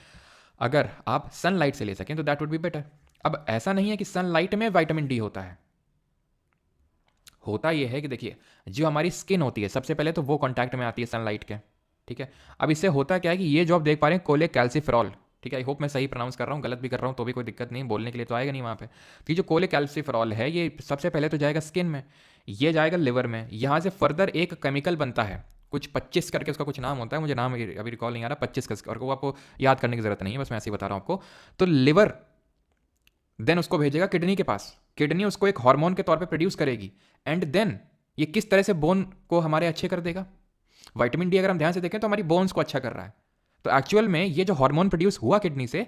अगर आप सनलाइट से ले सकें तो दैट वुड बी बेटर। अब ऐसा नहीं है कि सनलाइट में विटामिन डी होता है, होता यह है कि देखिए जो हमारी स्किन होती है सबसे पहले तो वो कांटेक्ट में आती है सनलाइट के। ठीक है, अब इससे होता क्या है कि ये जो आप देख पा रहे हैं कोले कैल्सीफेरॉल, ठीक है, आई होप मैं सही प्रोनाउंस कर रहा हूँ, गलत भी कर रहा हूँ तो भी कोई दिक्कत नहीं, बोलने के लिए तो आएगा नहीं वहाँ पे। तो ये जो कोले कैल्सीफेरॉल है ये सबसे पहले तो जाएगा स्किन में, ये जाएगा लिवर में, यहाँ से फर्दर एक केमिकल बनता है कुछ 25 करके, उसका कुछ नाम होता है, मुझे नाम अभी रिकॉल नहीं आ रहा, 25 करके, और वो आपको याद करने की जरूरत नहीं है, बस मैं ऐसे ही बता रहा हूँ आपको। तो लिवर देन उसको भेजेगा किडनी के पास, किडनी उसको एक हार्मोन के तौर पे प्रोड्यूस करेगी, एंड देन ये किस तरह से बोन को हमारे अच्छे कर देगा। विटामिन डी अगर हम ध्यान से देखें तो हमारी बोन्स को अच्छा कर रहा है। तो एक्चुअल में ये जो हार्मोन प्रोड्यूस हुआ किडनी से,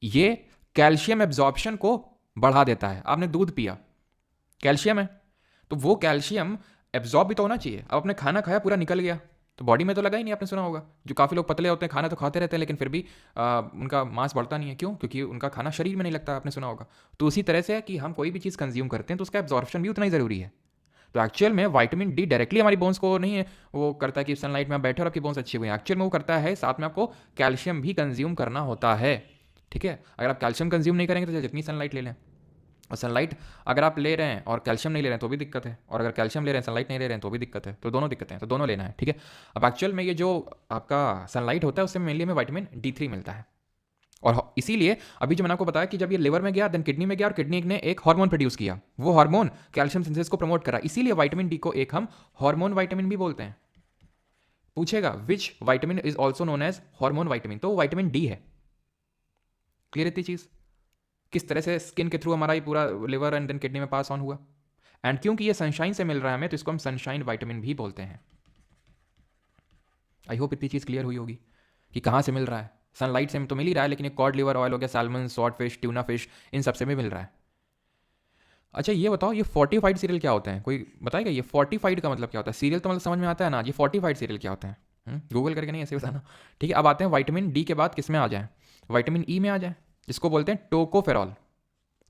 ये कैल्शियम एब्जॉर्प्शन को बढ़ा देता है। आपने दूध पिया, कैल्शियम है, तो वो कैल्शियम एब्जॉर्ब भी तो होना चाहिए। अब आपने खाना खाया, पूरा निकल गया, तो बॉडी में तो लगा ही नहीं। आपने सुना होगा जो काफ़ी लोग पतले होते हैं, खाना तो खाते रहते हैं लेकिन फिर भी उनका मांस बढ़ता नहीं है, क्यों, क्योंकि उनका खाना शरीर में नहीं लगता, आपने सुना होगा। तो उसी तरह से है कि हम कोई भी चीज़ कंज्यूम करते हैं तो उसका एब्जॉर्प्शन भी उतना ही ज़रूरी है। तो एक्चुअल में विटामिन डी डायरेक्टली हमारी बोन्स को नहीं है वो करता है कि सनलाइट में आप बैठे और आपकी बोन्स अच्छी हुई हैं, एक्चुअल में वो करता है साथ में आपको कैल्शियम भी कंज्यूम करना होता है। ठीक है, अगर आप कैल्शियम कंज्यूम नहीं करेंगे तो जितनी सनलाइट ले लें, और सनलाइट अगर आप ले रहे हैं और कैल्शियम नहीं ले रहे हैं तो भी दिक्कत है, और अगर कैल्शियम ले रहे हैं सनलाइट नहीं ले रहे हैं तो भी दिक्कत है, तो दोनों दिक्कतें हैं, तो दोनों लेना है। ठीक है, अब एक्चुअल में ये जो आपका सनलाइट होता है उससे मेनली हमें विटामिन D3 मिलता है, और इसीलिए अभी जो मैंने आपको बताया कि जब ये लिवर में गया, देन किडनी में गया, और किडनी ने एक हार्मोन प्रोड्यूस किया, वो हार्मोन कैल्शियम सिंथेसिस को प्रमोट करा, इसीलिए विटामिन डी को एक हम हार्मोन विटामिन भी बोलते हैं। पूछेगा which vitamin is also known as hormone vitamin, तो विटामिन डी है। क्लियर इतनी चीज, किस तरह से स्किन के थ्रू हमारा ये पूरा लिवर एंड देन किडनी में पास ऑन हुआ, एंड क्योंकि ये सनशाइन से मिल रहा है हमें तो इसको हम सनशाइन विटामिन भी बोलते हैं। आई होप इतनी चीज क्लियर हुई होगी कि कहाँ से मिल रहा है। सनलाइट से तो मिल ही रहा है, लेकिन एक कॉड लिवर ऑयल हो गया, salmon, swordfish, tuna fish, इन सबसे भी मिल रहा है। अच्छा ये बताओ, ये फोर्टिफाइड सीरियल क्या होते हैं, कोई बताएगा ये फोर्टिफाइड का मतलब क्या होता है। सीरियल तो मतलब समझ में आता है ना, ये फोर्टिफाइड सीरियल क्या होते हैं, गूगल करके नहीं ऐसे बताना। ठीक है, अब आते हैं विटामिन डी के बाद किस में आ जाए, विटामिन ई में आ जाए, जिसको बोलते हैं टोकोफेरॉल।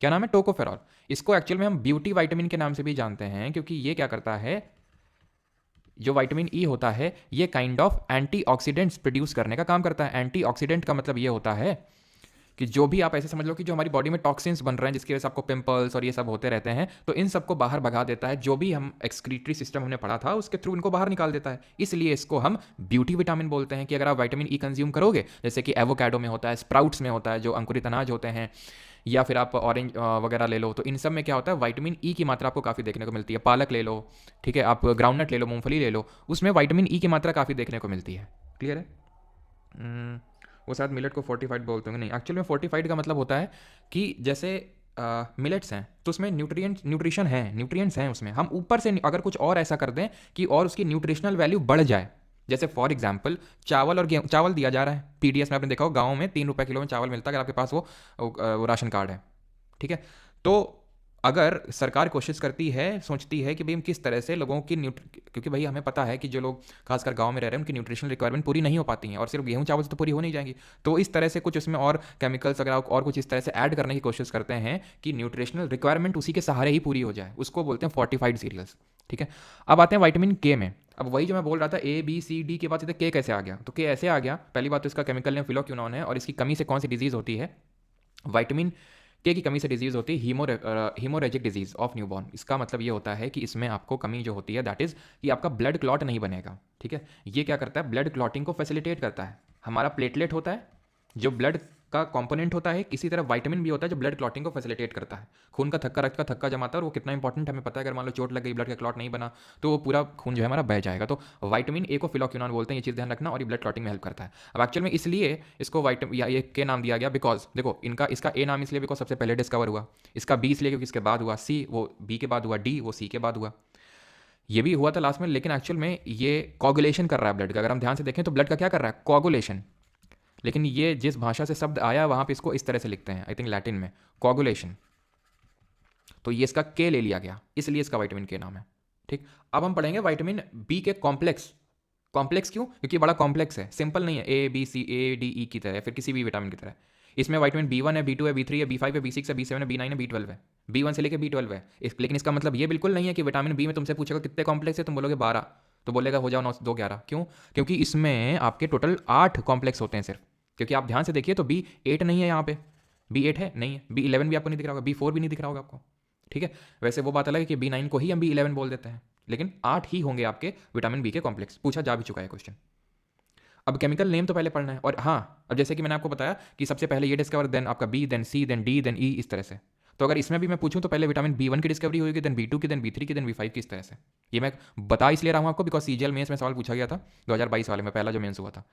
क्या नाम है, टोकोफेरॉल। इसको एक्चुअल में हम ब्यूटी विटामिन के नाम से भी जानते हैं, क्योंकि ये क्या करता है, जो विटामिन ई होता है ये काइंड ऑफ एंटीऑक्सीडेंट्स प्रोड्यूस करने का काम करता है। एंटीऑक्सीडेंट का मतलब ये होता है कि जो भी आप ऐसे समझ लो कि जो हमारी बॉडी में टॉक्सिन्स बन रहे हैं जिसकी वजह से आपको पिंपल्स और ये सब होते रहते हैं, तो इन सबको बाहर भगा देता है। जो भी हम एक्सक्रीटरी सिस्टम हमने पढ़ा था उसके थ्रू इनको बाहर निकाल देता है। इसलिए इसको हम ब्यूटी विटामिन बोलते हैं कि अगर आप विटामिन ई कंज्यूम करोगे, जैसे कि एवोकाडो में होता है, स्प्राउट्स में होता है जो अंकुरित अनाज होते हैं, या फिर आप ऑरेंज वगैरह ले लो, तो इन सब में क्या होता है, विटामिन ई की मात्रा आपको काफ़ी देखने को मिलती है। पालक ले लो, ठीक है, आप ग्राउंडनट ले लो, मूंगफली ले लो, उसमें विटामिन ई की मात्रा काफ़ी देखने को मिलती है। क्लियर है? वो शायद मिलेट को फोर्टिफाइड बोलते होंगे, नहीं एक्चुअल में फोर्टिफाइड का मतलब होता है कि जैसे मिलेट्स हैं तो उसमें न्यूट्रिएंट्स हैं उसमें, हम ऊपर से अगर कुछ और ऐसा कर दें कि और उसकी न्यूट्रिशनल वैल्यू बढ़ जाए। जैसे फॉर एग्जाम्पल चावल और गेहूँ, चावल दिया जा रहा है पीडीएस में, आपने देखा हो गाँव में 3 रुपये किलो में चावल मिलता है अगर आपके पास वो राशन कार्ड है, ठीक है। तो अगर सरकार कोशिश करती है, सोचती है कि भाई हम किस तरह से लोगों की क्योंकि भाई हमें पता है कि जो लोग खासकर गांव में रह रहे हैं उनकी न्यूट्रिशनल रिक्वायरमेंट पूरी नहीं हो पाती हैं, और सिर्फ गेहूं चावल से तो पूरी हो नहीं जाएंगी। तो इस तरह से कुछ उसमें और केमिकल्स अगर और कुछ इस तरह से ऐड करने की कोशिश करते हैं कि न्यूट्रिशनल रिक्वायरमेंट उसी के सहारे ही पूरी हो जाए, उसको बोलते हैं फोर्टिफाइड सीरियल्स, ठीक है। अब आते हैं विटामिन के में। अब वही जो मैं बोल रहा था ए बी सी डी के बाद के कैसे आ गया, तो के ऐसे आ गया। पहली बात तो इसका केमिकल नेम फिलोक्विनोन है, और इसकी कमी से कौन सी डिजीज होती है, विटामिन के की कमी से डिजीज होती है हीमोरेजिक डिजीज ऑफ न्यूबॉर्न। इसका मतलब ये होता है कि इसमें आपको कमी जो होती है दैट इज कि आपका ब्लड क्लॉट नहीं बनेगा, ठीक है। ये क्या करता है, ब्लड क्लॉटिंग को फैसिलिटेट करता है। हमारा प्लेटलेट होता है जो ब्लड का कंपोनेंट होता है, इसी तरह विटामिन भी होता है जो ब्लड क्लॉटिंग को फैसिलिटेट करता है। खून का थक्का, रक्त का थक्का जमाता है, और वो कितना इंपॉर्टेंट हमें पता है। अगर मान लो चोट लग गई, ब्लड का क्लॉट नहीं बना, तो वो पूरा खून जो है हमारा बह जाएगा। तो विटामिन ए को फिलोक्विनोन बोलते हैं, ये चीज़ ध्यान रखना, और ये ब्लड क्लॉटिंग में हेल्प करता है। अब एक्चुअल में इसलिए इसको विटामिन या ये के नाम दिया गया बिकॉज देखो इसका ए नाम इसलिए बिकॉज सबसे पहले डिस्कवर हुआ, इसका बी इसलिए क्योंकि इसके बाद हुआ, सी वो बी के बाद हुआ, डी वो सी के बाद हुआ, ये भी हुआ था लास्ट में। लेकिन एक्चुअल में ये कोगुलेशन कर रहा है ब्लड का। अगर हम ध्यान से देखें तो ब्लड का क्या कर रहा है, कोगुलेशन। लेकिन ये जिस भाषा से शब्द आया वहाँ पे इसको इस तरह से लिखते हैं, आई थिंक लैटिन में कोगुलेशन। तो ये इसका के ले लिया गया, इसलिए इसका विटामिन के नाम है, ठीक। अब हम पढ़ेंगे विटामिन बी के कॉम्प्लेक्स। कॉम्प्लेक्स क्यों, क्योंकि बड़ा कॉम्प्लेक्स है, सिंपल नहीं है A B C A D E की तरह, फिर किसी भी विटामिन की तरह। इसमें विटामिन B1 है, B2 है, B3 है, B5 है, B6 है, B7 है, B9 है, B12 है, B1 से लेकर B12 है। लेकिन इसका मतलब ये बिल्कुल नहीं है कि विटामिन बी में तुमसे पूछेगा कितने कॉम्प्लेक्स है, तुम बोलोगे 12, तो बोलेगा हो जाओ 9 2 11। क्यों, क्योंकि इसमें आपके टोटल 8 कॉम्प्लेक्स होते हैं सिर्फ। क्योंकि आप ध्यान से देखिए तो B8 नहीं है यहाँ पे, B8 है नहीं है, B11 भी आपको नहीं दिख रहा होगा, B4 भी नहीं दिख रहा होगा आपको, ठीक है। वैसे वो बात अलग है कि B9 को ही हम B11 बोल देते हैं, लेकिन 8 ही होंगे आपके विटामिन बी के कॉम्प्लेक्स। पूछा जा भी चुका है क्वेश्चन। अब केमिकल नेम तो पहले पढ़ना है, और हाँ, अब जैसे कि मैंने आपको बताया कि सबसे पहले ये डिस्कवर, देन आपका बी, देन सी, देन डी, देन ई, इस तरह से। तो अगर इसमें भी मैं पूछूं तो पहले विटामिन B1 की डिस्कवरी होगी, देन B2 की, देन B3 की, देन B5 की, इस तरह से। ये मैं बता इसलिए रहा हूँ आपको बिकॉज सीजीएल मेंस में सवाल पूछा गया था 2022 वाले में, पहला जो मेंस हुआ था,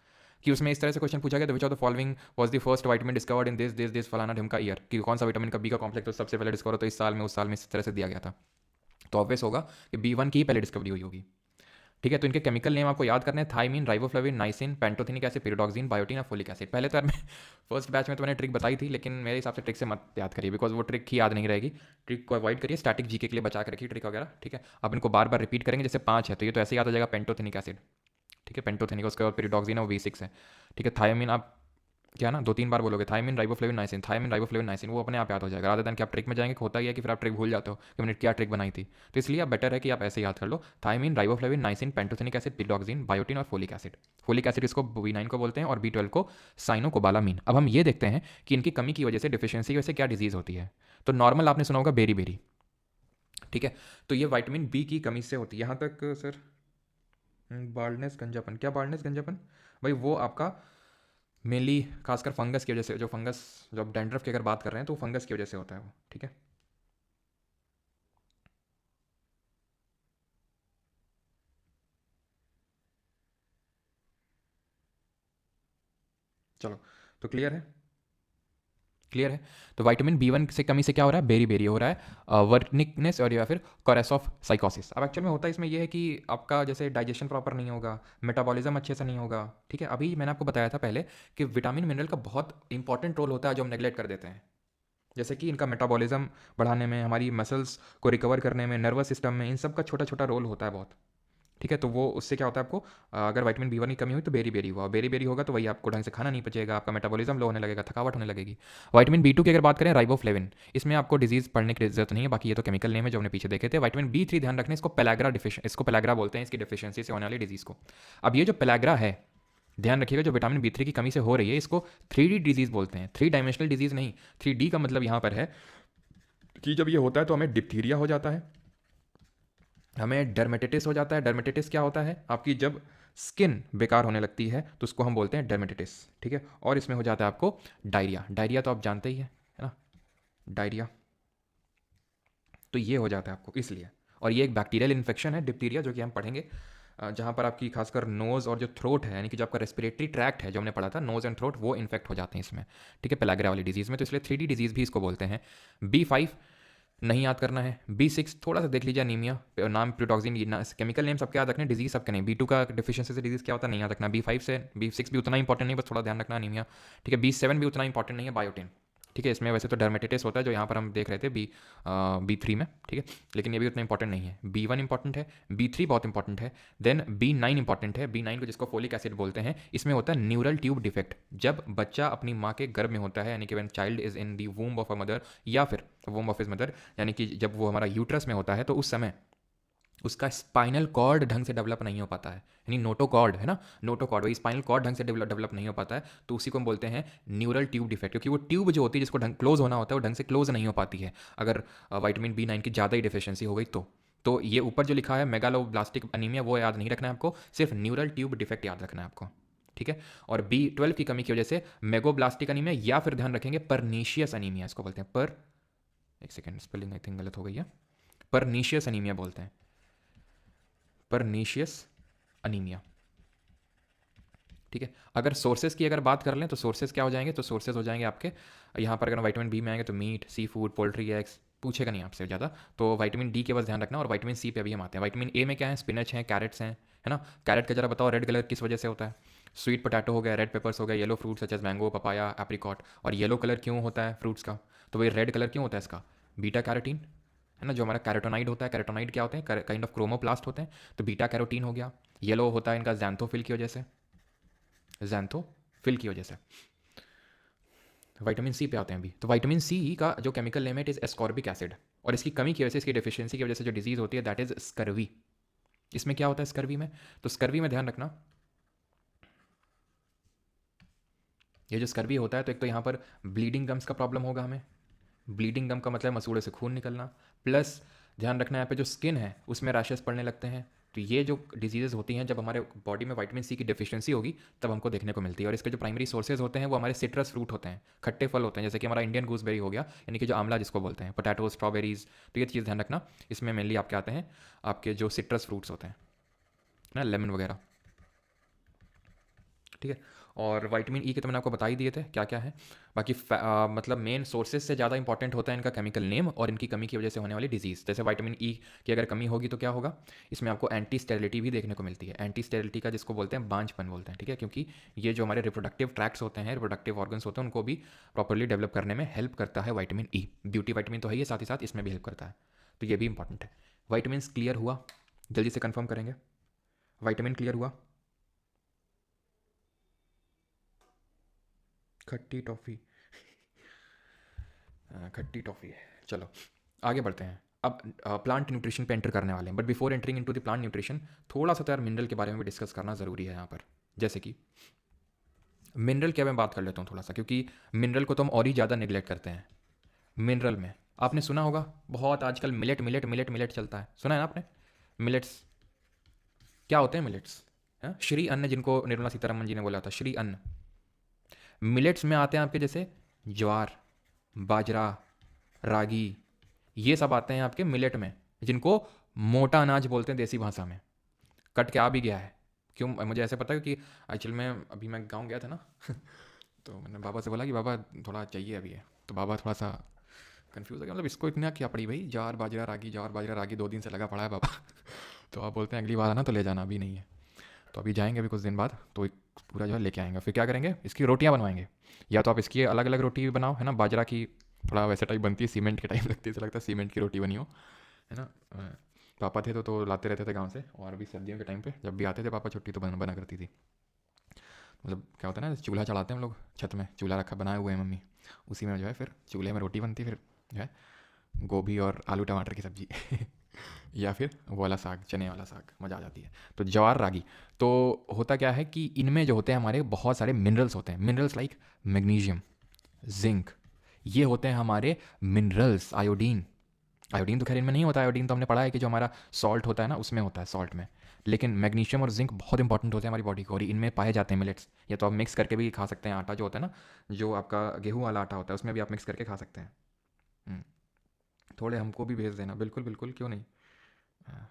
कि उसमें इस तरह से क्वेश्चन पूछा गया, विच of the following was the first vitamin discovered in this this this फलाना ढिमका ईयर, कि कौन सा विटामिन का बी का कॉम्प्लेक्स तो सबसे पहले डिस्कवर हो, तो इस साल में, उस साल में, इस तरह से दिया गया था। तो ऑब्वियस होगा कि B1 की ही पहले डिस्कवरी हुई होगी, ठीक है। तो इनके केमिकल नेम आपको याद करने हैं, thiamine, riboflavin, niacin, pantothenic acid, pyridoxine, biotin और फोलिक एसिड। पहले तो यार मैं फर्स्ट बैच में तो मैंने ट्रिक बताई थी, लेकिन मेरे हिसाब से ट्रिक से मत याद करिए बिकॉज वो ट्रिक ही याद नहीं रहेगी। ट्रिक को अवॉइड करिए, स्टैटिक जीके के लिए बचा के रखिए ट्रिक वगैरह, ठीक है। अब इनको बार बार रिपीट करेंगे, जैसे 5 है तो ये तो ऐसे याद हो जाएगा पेंटोथेनिक एसिड, ठीक है, पेंटोथेनिक। उसके बाद पिरिडॉक्सिन है वो B6 है, ठीक है। थायमिन आप क्या ना 2-3 बार बोलोगे, thiamine, riboflavin, niacin, thiamine, riboflavin, niacin, वो अपने आप याद हो जाएगा। रादर देन कि आप ट्रिक में जाएंगे, होता ही है कि फिर आप ट्रिक भूल जाते हो कि मैंने क्या ट्रिक बनाई थी। तो इसलिए आप बेटर है कि आप ऐसे याद कर लो, thiamine, riboflavin, niacin, pantothenic acid, pyridoxine, biotin और फोलिक एसिड। फोलिक एसिड इसको B9 को बोलते हैं, और B12 को साइनोकोबालामीन। अब हम ये देखते हैं कि इनकी कमी की वजह से, डिफिशियंसी की वजह से क्या डिजीज होती है। तो नॉर्मल आपने सुना होगा बेरी बेरी, ठीक है। तो ये विटामिन बी की कमी से होती है। यहाँ तक सर बाल्डनेस गंजापन, क्या बाल्डनेस गंजापन, भाई वो आपका मेनली खासकर फंगस की वजह से, जो फंगस, जो आप डैंड्रफ की अगर बात कर रहे हैं तो फंगस की वजह से होता है वो, ठीक है। चलो, तो क्लियर है, क्लियर है। तो विटामिन B1 से कमी से क्या हो रहा है, बेरी बेरी हो रहा है, वर्निकनेस और या फिर कोरेस ऑफ साइकोसिस। अब एक्चुअल में होता है इसमें यह है कि आपका जैसे डाइजेशन प्रॉपर नहीं होगा, मेटाबॉलिज्म अच्छे से नहीं होगा, ठीक है। अभी मैंने आपको बताया था पहले कि विटामिन मिनरल का बहुत इंपॉर्टेंट रोल होता है जो हम नेगलेक्ट कर देते हैं, जैसे कि इनका मेटाबॉलिज्म बढ़ाने में, हमारी मसल्स को रिकवर करने में, नर्वस सिस्टम में, इन सब का छोटा छोटा रोल होता है बहुत, ठीक है। तो वो उससे क्या होता है आपको, अगर विटामिन B1 की कमी हुई तो बेरी बेरी हुआ, बेरी बेरी होगा तो वही आपको ढंग से खाना नहीं पचेगा, आपका मेटाबॉलिज्म लो होने लगेगा, थकावट होने लगेगी। विटामिन B2 की अगर बात करें, राइबोफ्लेविन, इसमें आपको डिजीज पढ़ने की जरूरत नहीं है, बाकी ये तो केमिकल नेम है जो हमने पीछे देखे थे। विटामिन B3 ध्यान रखने, इसको पेलाग्रा बोलते हैं, इसकी डिफिशियंसी से होने वाली डिजीज को। अब ये जो पेलाग्रा है, ध्यान रखिएगा, जो विटामिन बी थ्री की कमी से हो रही है इसको 3D डिजीज़ बोलते हैं, 3 डायमेंशनल डिजीज़ नहीं। 3D का मतलब यहाँ पर है कि जब ये होता है तो हमें डिप्थीरिया हो जाता है, हमें डर्मेटिटिस हो जाता है। डर्मेटिटिस क्या होता है, आपकी जब स्किन बेकार होने लगती है तो उसको हम बोलते हैं डर्मेटिटिस, ठीक है। और इसमें हो जाता है आपको डायरिया। डायरिया तो आप जानते ही है ना, डायरिया। तो ये हो जाता है आपको इसलिए। और ये एक बैक्टीरियल इन्फेक्शन है डिप्थीरिया, जो कि हम पढ़ेंगे जहाँ पर आपकी खासकर नोज़ और जो थ्रोट है, यानी कि जो आपका रेस्पिरेटरी ट्रैक्ट है, जो हमने पढ़ा था नोज़ एंड थ्रोट, वो इन्फेक्ट हो जाते हैं इसमें, ठीक है, पेलाग्रा वाली डिजीज़ में। तो इसलिए 3D डिजीज़ भी इसको बोलते हैं। B5 नहीं याद करना है। B6 थोड़ा सा देख लीजिए, अनीमिया, नाम प्रोटॉक्सिन, केमिकल नेम सबके याद रखने, डिजीज सबके नहीं। B2 का डिफिशियंसी से डिजीज क्या होता है नहीं याद रखना। B5 से B6 भी उतना इंपॉर्टेंट नहीं, बस थोड़ा ध्यान रखना, अनीमिया, ठीक है। B7 भी उतना इंपॉर्टेंट नहीं है, बायोटिन, ठीक है। इसमें वैसे तो डर्मेटिटिस होता है जो यहाँ पर हम देख रहे थे B3 में, ठीक है, लेकिन ये भी उतना इंपॉर्टेंट नहीं है। B1 इंपॉर्टेंट है, B3 बहुत इंपॉर्टेंट है, देन B9 इंपॉर्टेंट है। B9 को जिसको फोलिक एसिड बोलते हैं, इसमें होता है न्यूरल ट्यूब डिफेक्ट। जब बच्चा अपनी माँ के गर्भ में होता है, यानी कि when child is in the womb of a mother, या फिर वूम्ब ऑफ हिज मदर, यानी कि जब वो हमारा यूट्रस में होता है, तो उस समय उसका स्पाइनल कॉर्ड ढंग से डेवलप नहीं हो पाता है, यानी नोटोकॉर्ड है ना, नोटोकॉर्ड, वही स्पाइनल कॉर्ड ढंग से डेवलप नहीं हो पाता है, तो उसी को हम बोलते हैं न्यूरल ट्यूब डिफेक्ट। क्योंकि वो ट्यूब जो होती है जिसको ढंग क्लोज होना होता है वो ढंग से क्लोज नहीं हो पाती है, अगर विटामिन B9 की ज़्यादा ही डिफिशियंसी हो गई तो ये ऊपर जो लिखा है मेगालोब्लास्टिक अनीमिया वो याद नहीं रखना है आपको, सिर्फ न्यूरल ट्यूब डिफेक्ट याद रखना है आपको, ठीक है। और B12 की कमी की वजह से मेगोब्लास्टिक अनीमिया, या फिर ध्यान रखेंगे परनीशियस अनीमिया, इसको बोलते हैं पर, एक सेकेंड स्पेलिंग आई थिंक गलत हो गई है, परनीशियस अनीमिया बोलते हैं, परनीशियस अनीमिया, ठीक है। अगर सोर्सेज की अगर बात कर लें तो सोर्सेज क्या हो जाएंगे, तो सोर्सेज हो जाएंगे आपके यहाँ पर, अगर विटामिन बी में आएंगे तो meet, sea food, poultry, eggs, पूछेगा नहीं आपसे ज़्यादा, तो विटामिन डी के बस ध्यान रखना। और विटामिन सी पे अभी हम आते हैं। विटामिन ए में क्या है, स्पिनच है, कैरेट्स हैं, है ना। कैरेट का जरा बताओ रेड कलर किस वजह से होता है। स्वीट पोटैटो हो गया, रेड पेपर्स हो गया, yellow fruits such as mango, papaya, apricot. और येलो कलर क्यों होता है फ्रूट्स का, तो वही रेड कलर क्यों होता है इसका, बीटा कैरोटीन, है ना, जो हमारा कैरोटोनाइड होता है। कैरोटोनाइड क्या होते हैं, काइंड ऑफ क्रोमोप्लास्ट होते हैं, तो बीटा कैरोटीन हो गया। येलो होता है इनका जैंथोफिल की वजह से, जैंथोफिल की वजह से। विटामिन सी पे आते हैं अभी। तो विटामिन सी का जो केमिकल नेम है इट इज़ एस्कॉर्बिक एसिड, और इसकी कमी की वजह से, इसकी डिफिशियंसी की वजह से जो डिजीज़ होती है दैट इज़ स्कर्वी। इसमें क्या होता है स्कर्वी में, तो स्कर्वी में ध्यान रखना, ये जो स्कर्वी होता है तो एक तो यहाँ पर ब्लीडिंग गम्स का प्रॉब्लम होगा हमें। ब्लीडिंग गम का मतलब मसूड़े से खून निकलना, प्लस ध्यान रखना यहाँ पे जो स्किन है उसमें रैशेस पड़ने लगते हैं। तो ये जो डिजीज़ेज होती हैं, जब हमारे बॉडी में विटामिन सी की डिफिशियंसी होगी तब हमको देखने को मिलती है। और इसके जो प्राइमरी सोर्सेज होते हैं वो हमारे सिट्रस फ्रूट होते हैं, खट्टे फल होते हैं, जैसे कि हमारा इंडियन गूसबेरी हो गया, यानी कि जो आंवला जिसको बोलते हैं, पोटैटो, स्ट्रॉबेरीज। तो ये चीज़ ध्यान रखना, इसमें मेनली आपके आते हैं आपके जो सिट्रस फ्रूट्स होते हैं ना, लेमन वगैरह, ठीक है। और विटामिन ई के तो मैंने आपको बता ही दिए थे क्या क्या है। बाकी मतलब मेन सोर्सेज से ज़्यादा इंपॉर्टेंट होता है इनका केमिकल नेम और इनकी कमी की वजह से होने वाली डिजीज़। जैसे विटामिन ई की अगर कमी होगी तो क्या होगा, इसमें आपको एंटी स्टेरिलिटी भी देखने को मिलती है। एंटी स्टेरिलिटी का जिसको बोलते हैं बांझपन बोलते हैं, ठीक है, क्योंकि ये जो हमारे रिप्रोडक्टिव ट्रैक्ट्स होते हैं, रिप्रोडक्टिव ऑर्गन्स होते हैं, उनको भी प्रॉपरली डेवलप करने में हेल्प करता है विटामिन ई। ब्यूटी विटामिन तो है ही, साथ ही साथ इसमें भी हेल्प करता है, तो ये भी इंपॉर्टेंट है। विटामिन क्लियर हुआ, जल्दी से कंफर्म करेंगे, विटामिन क्लियर हुआ। खट्टी टॉफ़ी, खट्टी टॉफ़ी है। चलो आगे बढ़ते हैं। अब प्लांट न्यूट्रिशन पे एंटर करने वाले हैं, but before entering into the plant nutrition थोड़ा सा तो यार मिनरल के बारे में भी डिस्कस करना ज़रूरी है यहाँ पर। जैसे कि मिनरल क्या, मैं बात कर लेता हूँ थोड़ा सा, क्योंकि मिनरल को तो हम और ही ज़्यादा निगलेक्ट करते हैं। मिनरल में आपने सुना होगा बहुत आजकल मिलेट मिलेट मिलेट मिलेट चलता है, सुना है ना आपने। मिलेट्स क्या होते हैं, मिलेट्स श्री अन्न, जिनको निर्मला सीतारमन जी ने बोला था श्री अन्न। मिलेट्स में आते हैं आपके जैसे ज्वार, बाजरा, रागी, ये सब आते हैं आपके मिलेट में, जिनको मोटा अनाज बोलते हैं देसी भाषा में। कट के आ भी गया है, क्यों मुझे ऐसे पता है कि एक्चुअल में अभी मैं गांव गया था ना तो मैंने बाबा से बोला कि बाबा थोड़ा चाहिए अभी है, तो बाबा थोड़ा सा कंफ्यूज हो गया, मतलब इसको इतना क्या पड़ी भाई, ज्वार बाजरा रागी, ज्वार बाजरा रागी 2 दिन से लगा पड़ा है बाबा तो आप बोलते हैं अगली बार आना तो ले जाना, अभी नहीं है। तो अभी जाएंगे अभी कुछ दिन बाद, तो एक पूरा जो है लेके आएंगे। फिर क्या करेंगे, इसकी रोटियां बनवाएंगे, या तो आप इसकी अलग अलग रोटी भी बनाओ, है ना, बाजरा की थोड़ा वैसे टाइप बनती है, सीमेंट के टाइप लगती है, ऐसा लगता है सीमेंट की रोटी बनी हो, है ना। पापा थे तो लाते रहते थे गांव से, और अभी सर्दियों के टाइम पे जब भी आते थे पापा छुट्टी तो बना करती थी। मतलब क्या होता है ना, चूल्हा चढ़ाते हैं हम लोग छत में, चूल्हा रखा बनाए हुए हैं मम्मी, उसी में जो है फिर चूल्हे में रोटी बनती, फिर जो है गोभी और आलू टमाटर की सब्जी या फिर वो वाला साग, चने वाला साग, मज़ा आ जाती है। तो ज्वार रागी, तो होता क्या है कि इनमें जो होते हैं हमारे बहुत सारे मिनरल्स होते हैं, मिनरल्स लाइक मैग्नीशियम, जिंक, ये होते हैं हमारे मिनरल्स। आयोडीन, आयोडीन तो खैर इनमें नहीं होता, आयोडीन तो हमने पढ़ा है कि जो हमारा सॉल्ट होता है ना उसमें होता है, सॉल्ट में। लेकिन मैग्नीशियम और जिंक बहुत इंपॉर्टेंट होते हैं हमारी बॉडी को, और इनमें पाए जाते हैं मिलेट्स। या तो आप मिक्स करके भी खा सकते हैं, आटा जो होता है ना, जो आपका गेहूं वाला आटा होता है उसमें भी आप मिक्स करके खा सकते हैं। हम्म, थोड़े हमको भी भेज देना, बिल्कुल बिल्कुल, क्यों नहीं। हाँ,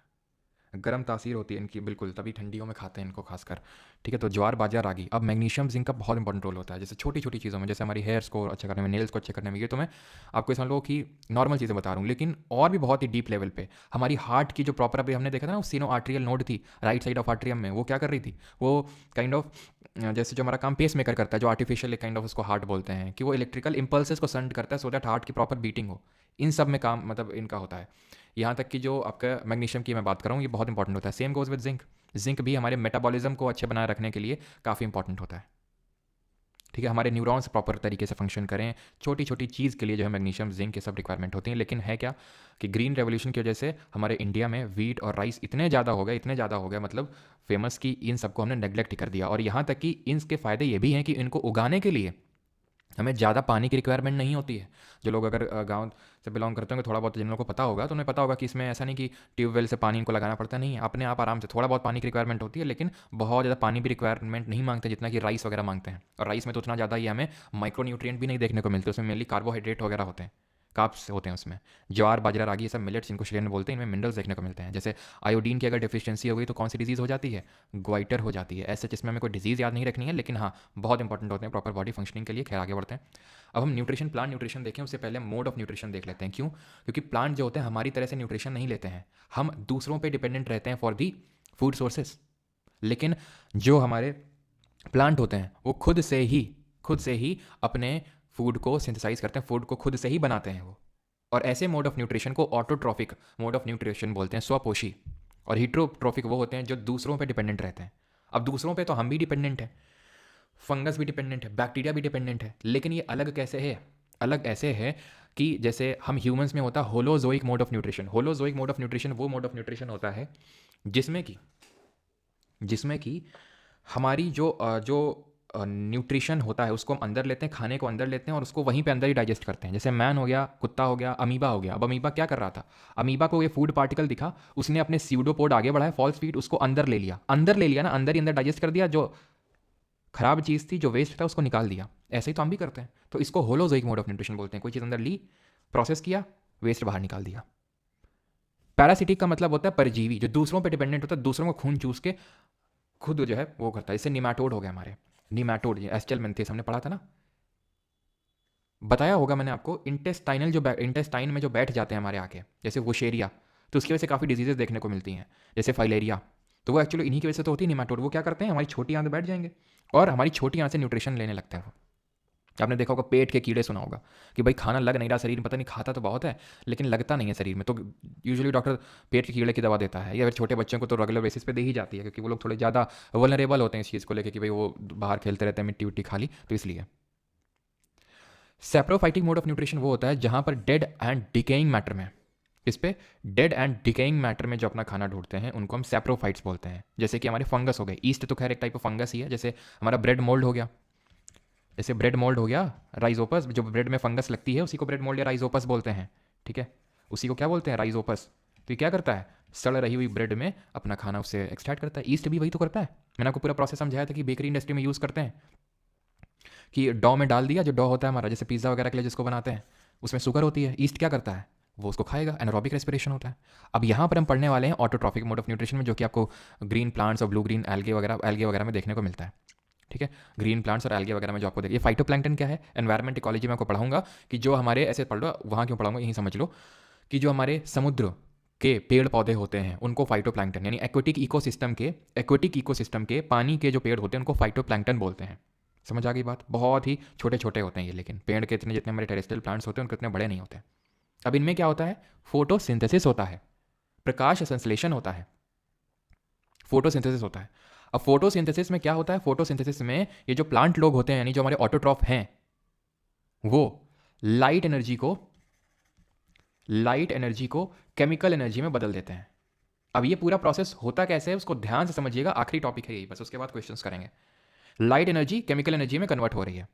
गर्म तासीर होती है इनकी, बिल्कुल, तभी ठंडियों में खाते हैं इनको खासकर। ठीक है, तो ज्वार बाजरा रागी। अब मैग्नीशियम जिंक का बहुत इंपॉर्टेंट रोल होता है, जैसे छोटी छोटी चीज़ों में, जैसे हमारी हेयर्स को अच्छा करने में, नेल्स को अच्छे करने में। ये तो मैं आपको समझ लो कि नॉर्मल चीज़ें बता रहा हूँ, लेकिन और भी बहुत ही डीप लेवल पे हमारी हार्ट की जो प्रॉपर, अभी हमने देखा था ना, सीनो आर्ट्रियल नोड थी राइट साइड ऑफ आर्ट्रियम में, वो क्या कर रही थी, वो काइंड ऑफ जैसे जो हमारा काम पेस मेकर करता है, जो आर्टिफिशियल काइंड ऑफ उसको हार्ट बोलते हैं, कि वो इलेक्ट्रिकल इंपल्सेस को सेंड करता है सो दैट हार्ट की प्रॉपर बीटिंग हो। इन सब में काम मतलब इनका होता है। यहाँ तक कि जो आपका मैग्नीशियम की मैं बात कर रहा हूँ, ये बहुत इंपॉर्टेंट होता है। Same goes with zinc, zinc भी हमारे मेटाबॉलिज्म को अच्छे बनाए रखने के लिए काफ़ी इंपॉर्टेंट होता है। ठीक है, हमारे न्यूरॉन्स प्रॉपर तरीके से फंक्शन करें, छोटी छोटी चीज़ के लिए जो है मैग्नीशियम जिंक ये सब रिक्वायरमेंट होती हैं। लेकिन है क्या कि ग्रीन रेवोल्यूशन की वजह से हमारे इंडिया में वीट और राइस इतने ज़्यादा हो गए, इतने ज़्यादा हो गए मतलब फेमस, कि इन सबको हमने नेग्लेक्ट कर दिया। और यहाँ तक कि इनके फ़ायदे ये भी हैं कि इनको उगाने के लिए हमें ज़्यादा पानी की रिक्वायरमेंट नहीं होती है। जो लोग अगर गांव से बिलोंग करते होंगे, थोड़ा बहुत जिन लोगों को पता होगा, तो उन्हें पता होगा कि इसमें ऐसा नहीं कि ट्यूबवेल से पानी इनको लगाना पड़ता नहीं है, अपने आप आराम से थोड़ा बहुत पानी की रिक्वायरमेंट होती है, लेकिन बहुत ज़्यादा पानी भी रिक्वायरमेंट नहीं मांगते जितना कि राइस वगैरह मांगते हैं। और राइस में तो उतना ज़्यादा ही हमें माइक्रो न्यूट्रिएंट भी नहीं देखने को मिलते, उसमें मेनली कार्बोहाइड्रेट वगैरह होते हैं, कार्ब्स होते हैं उसमें। ज्वार बाजरा रागी ये सब मिलेट्स, इनको श्रेणी बोलते हैं, इनमें मिनरल्स देखने को मिलते हैं। जैसे आयोडीन की अगर डिफिशियंसी हो गई तो कौन सी डिजीज़ हो जाती है, ग्वाइटर हो जाती है। ऐसे जिसमें हमें कोई डिजीज़ याद नहीं रखनी है, लेकिन हाँ बहुत इंपॉर्टेंट होते हैं प्रॉपर बॉडी फंक्शनिंग के लिए। खैर आगे बढ़ते हैं। अब हम न्यूट्रिशन, प्लांट न्यूट्रिशन देखें उससे पहले मोड ऑफ न्यूट्रिशन देख लेते हैं। क्यों? क्योंकि प्लांट जो होते हैं हमारी तरह से न्यूट्रिशन नहीं लेते हैं, हम दूसरों पे डिपेंडेंट रहते हैं फॉर दी फूड सोर्सेस। लेकिन जो हमारे प्लांट होते हैं वो खुद से ही अपने फूड को सिंथेसाइज करते हैं, फूड को खुद से ही बनाते हैं वो। और ऐसे मोड ऑफ न्यूट्रिशन को ऑटोट्रॉफिक मोड ऑफ न्यूट्रिशन बोलते हैं, स्वपोषी। और हीट्रोट्रॉफिक वो होते हैं जो दूसरों पे डिपेंडेंट रहते हैं। अब दूसरों पे तो हम भी डिपेंडेंट हैं, फंगस भी डिपेंडेंट है, बैक्टीरिया भी डिपेंडेंट है, लेकिन ये अलग कैसे है? अलग ऐसे है कि जैसे हम ह्यूमंस में होता है holozoic mode of nutrition. Holozoic mode of nutrition वो मोड ऑफ न्यूट्रिशन होता है जिसमें कि हमारी जो न्यूट्रिशन होता है उसको हम अंदर लेते हैं, खाने को अंदर लेते हैं और उसको वहीं पे अंदर ही डाइजेस्ट करते हैं। जैसे मैन हो गया, कुत्ता हो गया, अमीबा हो गया। अब अमीबा क्या कर रहा था? अमीबा को ये फूड पार्टिकल दिखा, उसने अपने स्यूडोपोड आगे बढ़ाया, फॉल्स फीड, उसको अंदर ले लिया ना, अंदर ही अंदर डाइजेस्ट कर दिया, जो खराब चीज़ थी, जो वेस्ट था, उसको निकाल दिया। ऐसे ही तो हम भी करते हैं। तो इसको होलोजोइक मोड ऑफ न्यूट्रिशन बोलते हैं। कोई चीज़ अंदर ली, प्रोसेस किया, वेस्ट बाहर निकाल दिया। पैरासिटिक का मतलब होता है परजीवी, जो दूसरों पे डिपेंडेंट होता है, दूसरों को खून चूस के खुद जो है वो करता है। इससे निमाटोड हो गया हमारे, निमाटोड, एस्टेल मेंथेस हमने पढ़ा था ना, बताया होगा मैंने आपको। इंटेस्टाइनल जो इंटेस्टाइन में जो बैठ जाते हैं हमारे आके, जैसे वोशेरिया, तो उसकी वजह से काफ़ी डिजीजेज देखने को मिलती हैं, जैसे फाइलेरिया। तो वो एक्चुअली इन्हीं की वजह से तो होती है निमाटोड। वो क्या करते हैं, हमारी छोटी आंत में बैठ जाएंगे और हमारी छोटी आंत से न्यूट्रिशन लेने लगते हैं वो। आपने देखा होगा पेट के कीड़े, सुना होगा कि भाई खाना लग नहीं रहा शरीर में, पता नहीं खाता तो बहुत है लेकिन लगता नहीं है शरीर में, तो यूजुअली डॉक्टर पेट के कीड़े की दवा देता है। या फिर छोटे बच्चों को तो रेगुलर बेसिस पे दे ही जाती है, क्योंकि वो लोग थोड़े ज़्यादा वल्नरेबल होते हैं इस चीज़ को लेकर कि भाई वो बाहर खेलते रहते हैं, मिट्टी विट्टी खा ली, तो इसलिए। सेप्रोफाइटिक मोड ऑफ न्यूट्रिशन वो होता है जहां पर डेड एंड डिकेइंग मैटर में, इस पे डेड एंड डिकेइंग मैटर में जो अपना खाना ढूंढते हैं उनको हम सेप्रोफाइट्स बोलते हैं। जैसे कि हमारे फंगस हो गए, ईस्ट तो खैर एक टाइप ऑफ फंगस ही है। जैसे हमारा ब्रेड मोल्ड हो गया, जैसे ब्रेड मोल्ड हो गया, राइजोपस, जो ब्रेड में फंगस लगती है उसी को ब्रेड मोल्ड या राइजोपस बोलते हैं। ठीक है, उसी को क्या बोलते हैं, राइजोपस। तो ये क्या करता है, सड़ रही हुई ब्रेड में अपना खाना उससे एक्सट्रैक्ट करता है। ईस्ट भी वही तो करता है। मैंने आपको पूरा प्रोसेस समझाया था कि बेकरी इंडस्ट्री में यूज़ करते हैं, कि डॉ में डाल दिया, जो डॉ होता है हमारा जैसे पिज़्ज़ा वगैरह के लिए जिसको बनाते हैं, उसमें शुगर होती है। ईस्ट क्या करता है, वो उसको खाएगा, एनारोबिक रेस्पिरेशन होता है। अब यहाँ पर हम पढ़ने वाले हैं ऑटोट्रॉफिक मोड ऑफ न्यूट्रिशन में, जो कि आपको ग्रीन प्लांट्स और ब्लू ग्रीन एल्गे वगैरह में देखने को मिलता है। ठीक है, ग्रीन प्लांट्स और एल्गे वगैरह में जो आपको देखिए। फाइटोप्लैंक्टन क्या है, एनवायरमेंट इकोलॉजी में आपको पढ़ाऊंगा कि जो हमारे, ऐसे पढ़ लो, वहाँ क्यों पढ़ाऊंगा यहीं समझ लो, कि जो हमारे समुद्र के पेड़ पौधे होते हैं उनको फाइटोप्लैंक्टन, यानी एक्वेटिक इकोसिस्टम के पानी के जो पेड़ होते हैं उनको फाइटोप्लैंक्टन बोलते हैं। समझ आ गई बात? बहुत ही छोटे छोटे होते हैं ये, लेकिन पेड़ के इतने जितने हमारे टेरेस्ट्रियल प्लांट्स होते हैं उनके इतने बड़े नहीं होते। अब इनमें क्या होता है, फोटोसिंथेसिस होता है, प्रकाश संश्लेषण होता है, फोटोसिंथेसिस होता है। अब फोटोसिंथेसिस में क्या होता है, फोटोसिंथेसिस में ये जो प्लांट लोग होते हैं, यानी जो हमारे ऑटोट्रॉफ हैं, वो लाइट लाइट एनर्जी को केमिकल एनर्जी में बदल देते हैं। अब ये पूरा प्रोसेस होता कैसे है उसको ध्यान से समझिएगा, आखिरी टॉपिक है यही, बस उसके बाद क्वेश्चंस करेंगे। लाइट एनर्जी केमिकल एनर्जी में कन्वर्ट हो रही है।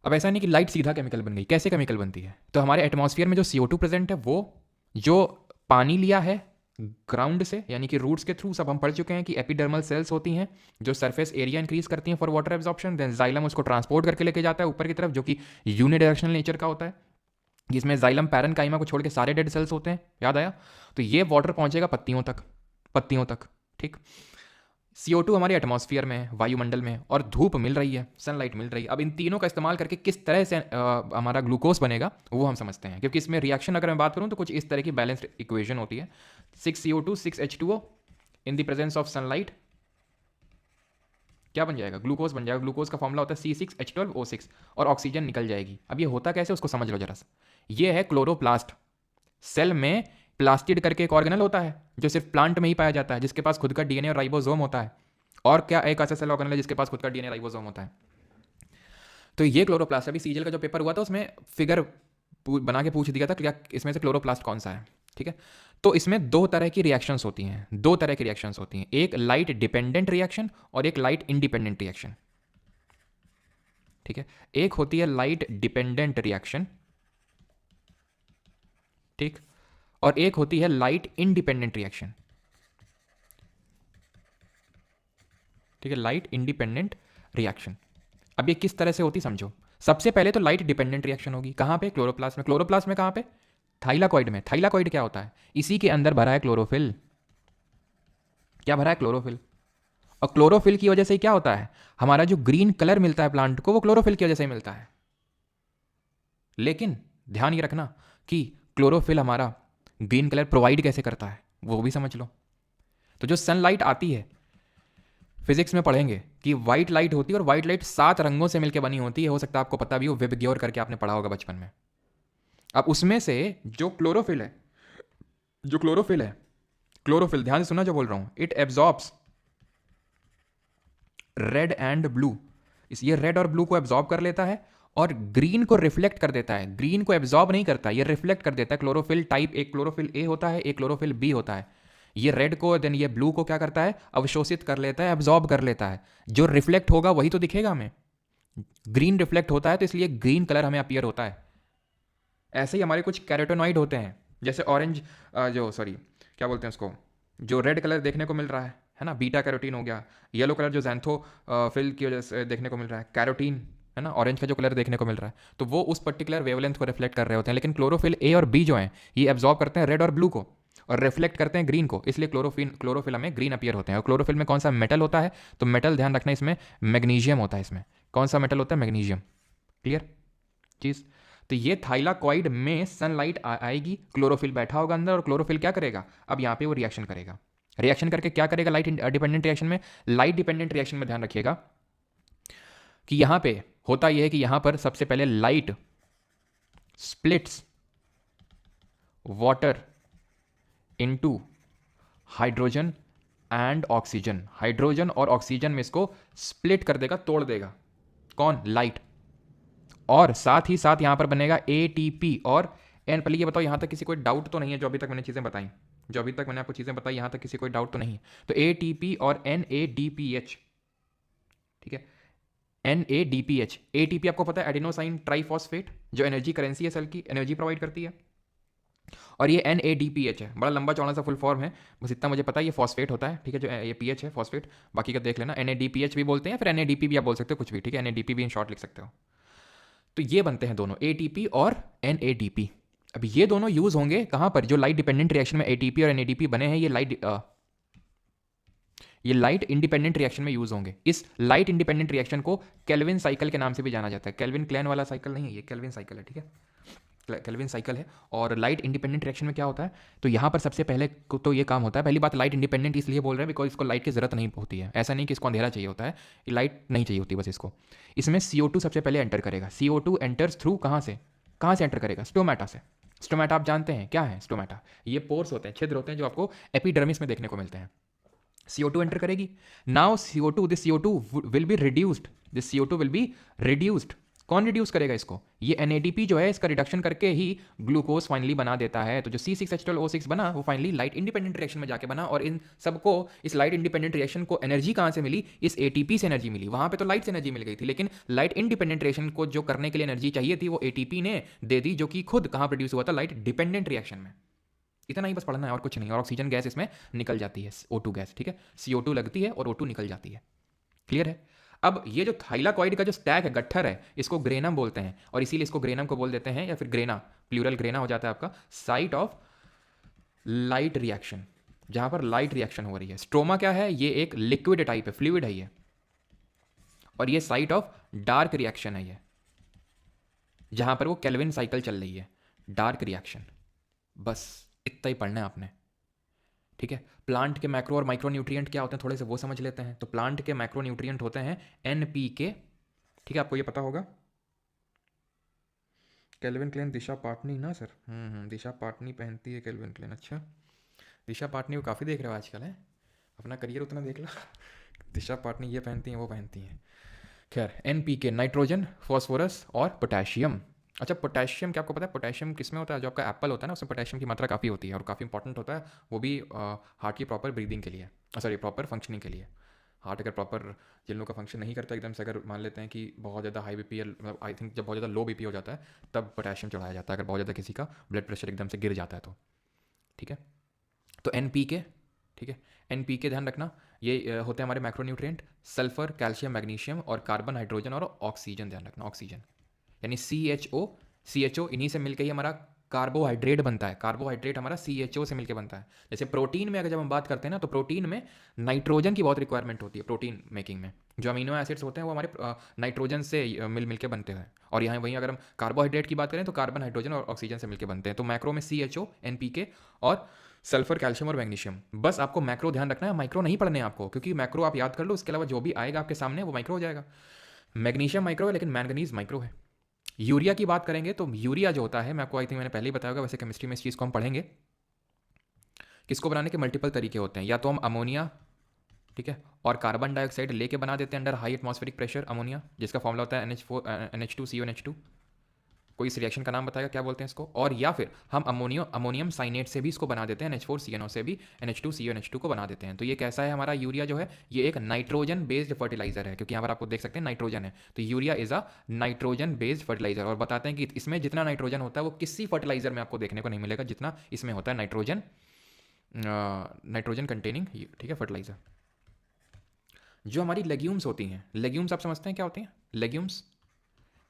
अब ऐसा नहीं कि लाइट सीधा केमिकल बन गई, कैसे केमिकल बनती है? तो हमारे एटमॉस्फेयर में जो CO2 प्रेजेंट है वो जो पानी लिया है ग्राउंड से, यानी कि रूट्स के थ्रू, सब हम पढ़ चुके हैं कि एपिडर्मल सेल्स होती हैं जो सरफेस एरिया इंक्रीज करती हैं for water absorption, then xylem उसको ट्रांसपोर्ट करके लेके जाता है ऊपर की तरफ, जो कि यूनिडायरेक्शनल नेचर का होता है, जिसमें जाइलम पैरेन्काइमा को छोड़ के सारे डेड सेल्स होते हैं, याद आया? तो ये वाटर पहुंचेगा पत्तियों तक, ठीक। CO2 हमारे एटमॉस्फेयर में, वायुमंडल में, और धूप मिल रही है, सनलाइट मिल रही है। अब इन तीनों का इस्तेमाल करके किस तरह से हमारा ग्लूकोज बनेगा वो हम समझते हैं, क्योंकि इसमें रिएक्शन अगर मैं बात करूं तो कुछ इस तरह की बैलेंस्ड इक्वेशन होती है। 6CO2 6H2O in the presence of sunlight क्या बन जाएगा? ग्लूकोज बन जाएगा। ग्लूकोज का फॉर्मूला होता है C6H12O6, और ऑक्सीजन निकल जाएगी। अब ये होता कैसे उसको समझ लो जरा सा। ये है क्लोरोप्लास्ट। सेल में प्लास्टिड करके एक ऑर्गेनल होता है जो सिर्फ प्लांट में ही पाया जाता है, जिसके पास खुद का DNA और राइबोसोम होता है। और क्या एक ऐसा सेल ऑर्गेनल है जिसके पास खुद का DNA राइबोसोम होता है? तो ये क्लोरोप्लास्ट। अभी सीजल का जो पेपर हुआ था उसमें फिगर बना के पूछ दिया था क्या इसमें से क्लोरोप्लास्ट कौन सा है, ठीक है। तो इसमें दो तरह की रिएक्शंस होती हैं, एक लाइट डिपेंडेंट रिएक्शन और एक लाइट इंडिपेंडेंट रिएक्शन, ठीक है। एक होती है लाइट डिपेंडेंट रिएक्शन, ठीक, और एक होती है लाइट इंडिपेंडेंट रिएक्शन, ठीक है, लाइट इंडिपेंडेंट रिएक्शन। अब ये किस तरह से होती समझो। सबसे पहले तो लाइट डिपेंडेंट रिएक्शन होगी, कहां पे? क्लोरोप्लास्ट में। क्लोरोप्लास्ट में कहां पे? थाइलाकॉइड में। थाइलाकॉइड क्या होता है? इसी के अंदर भरा है क्लोरोफिल। क्या भरा है? क्लोरोफिल। और क्लोरोफिल की वजह से क्या होता है? हमारा जो ग्रीन कलर मिलता है प्लांट को वो क्लोरोफिल की वजह से मिलता है। लेकिन ध्यान ये रखना कि क्लोरोफिल हमारा ग्रीन कलर प्रोवाइड कैसे करता है वो भी समझ लो। तो जो सनलाइट आती है, फिजिक्स में पढ़ेंगे कि व्हाइट लाइट होती है, और व्हाइट लाइट 7 रंगों से मिलकर बनी होती है। हो सकता है आपको पता भी हो, विबग्योर करके आपने पढ़ा होगा बचपन में। अब उसमें से जो क्लोरोफिल है, क्लोरोफिल ध्यान से सुनना जो बोल रहा हूं, it absorbs red and blue. ये रेड और ब्लू को एब्जॉर्ब कर लेता है और ग्रीन को रिफ्लेक्ट कर देता है। ग्रीन को एब्जॉर्ब नहीं करता, ये रिफ्लेक्ट कर देता है। क्लोरोफिल टाइप, एक क्लोरोफिल ए होता है, एक क्लोरोफिल बी होता है। ये रेड को देन ये ब्लू को क्या करता है? अवशोषित कर लेता है, एब्जॉर्ब कर लेता है। जो रिफ्लेक्ट होगा वही तो दिखेगा हमें। ग्रीन रिफ्लेक्ट होता है तो इसलिए ग्रीन कलर हमें अपीयर होता है। ऐसे ही हमारे कुछ कैरोटेनॉइड होते हैं, जैसे ऑरेंज, क्या बोलते हैं उसको, जो रेड कलर देखने को मिल रहा है ना, बीटा कैरोटीन हो गया। येलो कलर जो ज़ैंथोफिल की वजह से देखने को मिल रहा है, कैरोटीन, है ना। ऑरेंज का जो कलर देखने को मिल रहा है तो वो उस पर्टिकुलर वेवलेंथ को रिफ्लेक्ट कर रहे होते हैं। लेकिन क्लोरोफिल ए और बी जो हैं ये एब्जॉर्ब करते हैं रेड और ब्लू को और रिफ्लेक्ट करते हैं ग्रीन को, इसलिए क्लोरोफिल में ग्रीन अपीयर होते हैं। और क्लोरोफिल में कौन सा मेटल होता है? तो मेटल ध्यान रखना, इसमें मैग्नीशियम होता है। इसमें कौन सा मेटल होता है? मैग्नीशियम। क्लियर चीज़। तो ये थाइलाकॉइड में सनलाइट आएगी, क्लोरोफिल बैठा होगा अंदर, और क्लोरोफिल क्या करेगा? अब यहाँ पे वो रिएक्शन करेगा। रिएक्शन करके क्या करेगा? लाइट डिपेंडेंट रिएक्शन में, लाइट डिपेंडेंट रिएक्शन में ध्यान रखिएगा कि यहां पे होता यह है कि यहां पर सबसे पहले light splits water into hydrogen and oxygen. Hydrogen और ऑक्सीजन में इसको स्प्लिट कर देगा, तोड़ देगा। कौन? लाइट। और साथ ही साथ यहां पर बनेगा ATP और एन। पहले ये बताओ, यहां तक किसी कोई डाउट तो नहीं है? जो अभी तक मैंने चीजें बताई, आपको चीजें बताई, यहां तक किसी कोई डाउट तो नहीं है? तो ATP और NADPH, ठीक है, NADPH। ATP आपको पता है एडिनोसाइन ट्राइफॉस्फेट, जो एनर्जी करेंसी है, सेल की एनर्जी प्रोवाइड करती है। और ये NADPH है, बड़ा लंबा चौड़ा सा फुल फॉर्म है, बस इतना मुझे पता है। ये फॉस्फेट होता है, ठीक है, जो ये PH है फॉस्फेट, बाकी का देख लेना। NADPH भी बोलते हैं, फिर NADP भी आप बोल सकते हो, कुछ भी, ठीक है। NADP भी इन शॉर्ट लिख सकते हो। तो ये बनते हैं दोनों, ATP और NADP। अब ये दोनों यूज होंगे कहां पर? जो लाइट डिपेंडेंट रिएक्शन में ATP और NADP बने हैं, ये लाइट इंडिपेंडेंट रिएक्शन में यूज होंगे। इस लाइट इंडिपेंडेंट रिएक्शन को केल्विन साइकिल के नाम से भी जाना जाता है। केल्विन क्लैन वाला साइकिल नहीं है, ये केल्विन साइकिल है, ठीक है, केल्विन साइकिल है। और लाइट इंडिपेंडेंट रिएक्शन में क्या होता है? तो यहाँ पर सबसे पहले तो ये काम होता है। पहली बात, लाइट इंडिपेंडेंट इसलिए बोल रहे हैं बिकॉज इसको लाइट की जरूरत नहीं होती है। ऐसा नहीं कि इसको अंधेरा चाहिए होता है, ये लाइट नहीं चाहिए होती बस इसको। इसमें CO2 सबसे पहले एंटर करेगा। CO2 एंटर्स थ्रू कहाँ से एंटर करेगा? स्टोमेटा से। स्टोमेटा आप जानते हैं क्या है? स्टोमेटा ये पोर्स होते हैं, छिद्र होते हैं, जो आपको एपिडर्मिस में देखने को मिलते हैं। CO2 एंटर करेगी। Now this CO2 will be reduced. कौन रिड्यूस करेगा इसको? ये NADP जो है इसका रिडक्शन करके ही ग्लूकोज फाइनली बना देता है। तो जो C6H12O6 बना वो फाइनली लाइट इंडिपेंडेंट रिएक्शन में जाके बना, और इन सबको इस लाइट इंडिपेंडेंट रिएक्शन को एनर्जी कहाँ से मिली? इस ATP से एनर्जी मिली। वहाँ पे तो लाइट से एनर्जी मिल गई थी, लेकिन लाइट इंडिपेंडेंट रिएक्शन को जो करने के लिए एनर्जी चाहिए थी वो ATP ने दे दी, जो कि खुद कहाँ प्रोड्यूस हुआ था? लाइट डिपेंडेंट रिएक्शन में। इतना ही बस पढ़ना है और कुछ नहीं। और ऑक्सीजन गैस इसमें निकल जाती है, O2 गैस, ठीक है, CO2 लगती है और O2 निकल जाती है। क्लियर है? अब ये जो थाइलाकॉइड का जो स्टैक है, गट्ठर है, इसको ग्रेनम बोलते हैं, और इसीलिए इसको ग्रेनम को बोल देते हैं, या फिर ग्रेना, प्लूरल ग्रेना हो जाता है आपका, साइट ऑफ लाइट रिएक्शन, जहां पर लाइट रिएक्शन हो रही है। स्ट्रोमा क्या है? ये एक लिक्विड टाइप है, फ्लूइड है ये, और ये साइट ऑफ डार्क रिएक्शन है ये, जहां पर वो केल्विन साइकिल चल रही है, डार्क रिएक्शन। बस इतना ही पढ़ना है आपने, ठीक है। प्लांट के मैक्रो और माइक्रो न्यूट्रिएंट क्या होते हैं थोड़े से वो समझ लेते हैं। तो प्लांट के मैक्रो न्यूट्रिएंट होते हैं NPK, ठीक है, आपको ये पता होगा। केल्विन क्लेन दिशा पाटनी ना सर? दिशा पाटनी पहनती है केल्विन क्लेन। अच्छा, दिशा पाटनी को काफ़ी देख रहे हो आजकल है, अपना करियर उतना देख लो। दिशा पाटनी ये पहनती हैं, वो पहनती हैं। खैर, NPK नाइट्रोजन, फॉस्फोरस और पोटेशियम। अच्छा, पोटेशियम क्या आपको पता है पोटेशियम किस में होता है? जो आपका एप्पल होता है ना, उसमें पोटेशियम की मात्रा काफ़ी होती है और काफ़ी इंपॉर्टेंट होता है, वो भी हार्ट की प्रॉपर ब्रीदिंग के लिए, सॉरी प्रॉपर फंक्शनिंग के लिए। हार्ट अगर प्रॉपर जिन लोगों का फंक्शन नहीं करता एकदम से, अगर मान लेते हैं कि बहुत ज़्यादा हाई BP, मतलब आई थिंक जब बहुत ज़्यादा लो BP हो जाता है तब पोटेशियम चढ़ाया जाता है, अगर बहुत ज़्यादा किसी का ब्लड प्रेशर एकदम से गिर जाता है तो, ठीक है। तो NPK, ठीक है, NPK ध्यान रखना, ये होते हैं हमारे मैक्रोन्यूट्रिएंट। सल्फर, कैल्शियम, मैग्नीशियम और कार्बन, हाइड्रोजन और ऑक्सीजन, ध्यान रखना ऑक्सीजन, यानी CHO इन्हीं से मिलकर ही हमारा कार्बोहाइड्रेट बनता है। कार्बोहाइड्रेट हमारा CHO से मिलकर बनता है। जैसे प्रोटीन में अगर जब हम बात करते हैं ना, तो प्रोटीन में नाइट्रोजन की बहुत रिक्वायरमेंट होती है। प्रोटीन मेकिंग में जो अमीनो एसिड्स होते हैं वो हमारे नाइट्रोजन से मिल के बनते हैं, और यहाँ वहीं अगर हम कार्बोहाइड्रेट की बात करें तो कार्बन, हाइड्रोजन और ऑक्सीजन से मिलकर बनते हैं। तो मैक्रो में CHO, NPK और सल्फर, कैल्शियम और मैग्नीशियम। बस आपको मैक्रो ध्यान रखना है, माइक्रो नहीं पढ़ने आपको, क्योंकि मैक्रो आप याद कर लो, उसके अलावा जो भी आएगा आपके सामने वो माइक्रो हो जाएगा। मैग्नीशियम माइक्रो है, लेकिन मैंगनीज माइक्रो है। यूरिया की बात करेंगे तो यूरिया जो होता है, मैं आपको आई थिंक मैंने पहले ही बताया होगा, वैसे केमिस्ट्री में इस चीज़ को हम पढ़ेंगे। किसको बनाने के मल्टीपल तरीके होते हैं, या तो हम अमोनिया, ठीक है, और कार्बन डाइऑक्साइड लेके बना देते हैं under high atmospheric pressure ammonia, जिसका फॉर्मूला होता है NH2CO NH2। कोई इस रिएक्शन का नाम बताएगा क्या बोलते हैं इसको? और या फिर हम अमोनियम साइनेट से भी इसको बना देते हैं, NH4CNO से भी NH2CO NH2 को बना देते हैं। तो ये कैसा है हमारा यूरिया जो है, ये एक नाइट्रोजन बेस्ड फर्टिलाइजर है, क्योंकि यहाँ पर आपको देख सकते हैं नाइट्रोजन है, तो urea is a nitrogen based fertiliser. और बताते हैं कि इसमें जितना नाइट्रोजन होता है वो किसी फर्टिलाइजर में आपको देखने को नहीं मिलेगा जितना इसमें होता है नाइट्रोजन कंटेनिंग, ठीक है, फर्टिलाइजर। जो हमारी लेग्यूम्स होती हैं, लेग्यूम्स आप समझते हैं क्या होती हैं?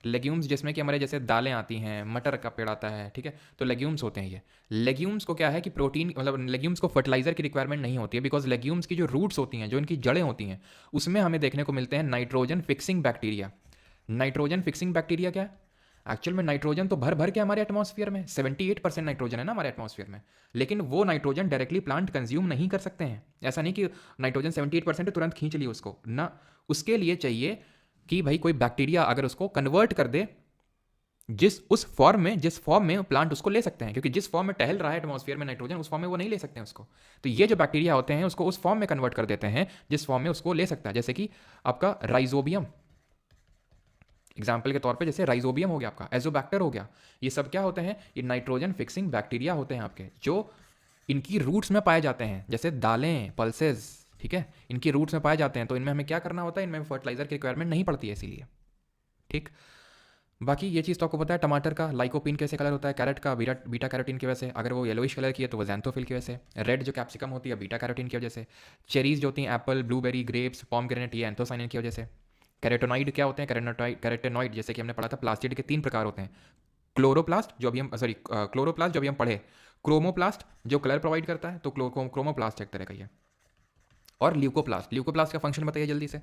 लेग्यूम्स जिसमें कि हमारे जैसे दालें आती हैं, मटर का पेड़ आता है, ठीक है, तो लेग्यूम्स होते हैं ये। लेग्यूम्स को क्या है कि प्रोटीन, मतलब लेग्यूम्स को फर्टिलाइजर की रिक्वायरमेंट नहीं होती है, बिकॉज लेग्यूम्स की जो रूट्स होती हैं, जो इनकी जड़ें होती हैं, उसमें हमें देखने को मिलते हैं nitrogen fixing bacteria. Nitrogen fixing bacteria क्या है? एक्चुअल में नाइट्रोजन तो भर भर के हमारे एटमॉस्फेयर में 78% नाइट्रोजन है ना हमारे एटमॉस्फेयर में, लेकिन वो नाइट्रोजन डायरेक्टली प्लांट कंज्यूम नहीं कर सकते हैं। ऐसा नहीं कि नाइट्रोजन 78% है तुरंत खींच लिए उसको ना, उसके लिए चाहिए कि भाई कोई बैक्टीरिया अगर उसको कन्वर्ट कर दे जिस फॉर्म में प्लांट उसको ले सकते हैं, क्योंकि जिस फॉर्म में टहल रहा है एटमॉस्फेयर में नाइट्रोजन, उस फॉर्म में वो नहीं ले सकते हैं उसको। तो ये जो बैक्टीरिया होते हैं उसको उस फॉर्म में कन्वर्ट कर देते हैं जिस फॉर्म में उसको ले सकता है। जैसे कि आपका राइजोबियम, एग्जाम्पल के तौर पे, जैसे राइजोबियम हो गया, आपका एजोबैक्टर हो गया, ये सब क्या होते हैं? ये नाइट्रोजन फिक्सिंग बैक्टीरिया होते हैं आपके, जो इनकी रूट्स में पाए जाते हैं, जैसे दालें, पल्सेस, ठीक है, इनकी रूट्स में पाए जाते हैं। तो इनमें हमें क्या करना होता है? इनमें फर्टिलाइजर की रिक्वायरमेंट नहीं पड़ती है इसीलिए, ठीक। बाकी ये चीज़ तो आपको पता है, टमाटर का लाइकोपीन कैसे कलर होता है, कैरेट का बीटा कैरोटीन की वजह से, अगर वो येलोइश कलर की है तो वो ज़ैंथोफिल की वजह से। रेड जो कैप्सिकम होती है बीटा कैरोटीन की वजह से। चेरीज जो होती हैं, एप्पल, ब्लूबेरी, ग्रेप्स, पॉमग्रेनेट, ये एंथोसाइनिन की वजह से। कैरोटेनॉइड क्या होते हैं? कैरोटेनॉइड जैसे कि हमने पढ़ा था, प्लास्टिड के 3 प्रकार होते हैं। क्लोरोप्लास्ट जो अभी हम पढ़े, क्रोमोप्लास्ट जो कलर प्रोवाइड करता है, तो क्रोमोप्लास्ट एक तरह का ही है, और ल्यूकोप्लास्ट का फंक्शन बताइए जल्दी से।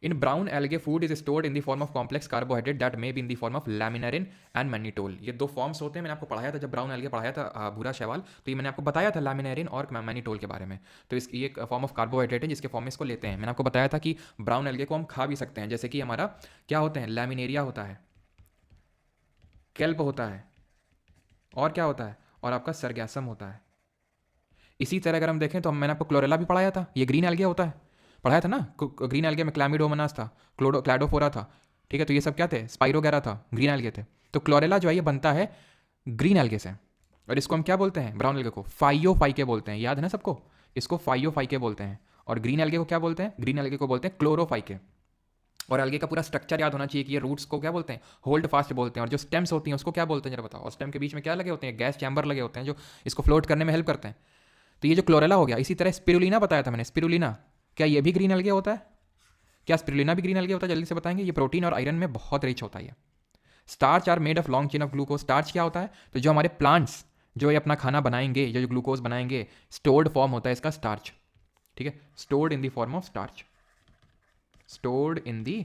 In brown algae food is stored in the form of complex carbohydrate that may be in the form of laminarin and mannitol. ये 2 फॉर्म्स होते हैं, मैंने आपको पढ़ाया था जब ब्राउन एल्गे पढ़ाया था भूरा शैवाल, तो ये मैंने आपको बताया था लैमिनारिन और मैनिटोल के बारे में। तो इसकी एक फॉर्म ऑफ कार्बोहाइड्रेट है जिसके फॉर्म में इसको लेते हैं। मैंने आपको बताया था कि ब्राउन एल्गे को हम खा भी सकते हैं, जैसे कि हमारा क्या होते हैं, लैमिनेरिया होता है, केल्प होता है, और क्या होता है, और आपका सरगैसम होता है। इसी तरह अगर हम देखें तो मैंने आपको क्लोरेला भी पढ़ाया था, ये ग्रीन एल्गे होता है, पढ़ाया था ना। ग्रीन एल्गे में क्लैमिडोमोनास था, क्लैडोफोरा था, ठीक है, तो ये सब क्या थे, स्पाइरोगैरा था, ग्रीन एल्गे थे। तो क्लोरेला जो है ये बनता है ग्रीन एल्गे से, और इसको हम क्या बोलते हैं, ब्राउन एल्गे को फाइयोफाइके बोलते हैं, याद है ना सबको, इसको फाइयोफाइके बोलते हैं। और ग्रीन एल्गे को क्या बोलते हैं, ग्रीन एल्गे को बोलते हैं क्लोरोफाइके। और एल्गे का पूरा स्ट्रक्चर याद होना चाहिए कि ये रूट्स को क्या बोलते हैं, होल्ड फास्ट बोलते हैं, और जो स्टेम्स होती हैं उसको क्या बोलते हैं जरा बताओ, और स्टेम के बीच में क्या लगे होते हैं, गैस चैम्बर लगे होते हैं जो इसको फ्लोट करने में हेल्प करते हैं। तो ये जो क्लोरेला हो गया। इसी तरह स्पिरुलिना बताया था मैंने, स्पिरुलिना क्या ये भी ग्रीन एल्गे होता है, क्या स्पिरुलिना भी ग्रीन एल्गे होता है, जल्दी से बताएंगे। ये प्रोटीन और आयरन में बहुत रिच होता है। Starch are made of long chain of glucose. Starch क्या होता है, तो जो हमारे प्लांट्स जो ये अपना खाना बनाएंगे, जो ग्लूकोज बनाएंगे, स्टोर्ड फॉर्म होता है इसका स्टार्च, ठीक है, stored in the form of starch, stored in the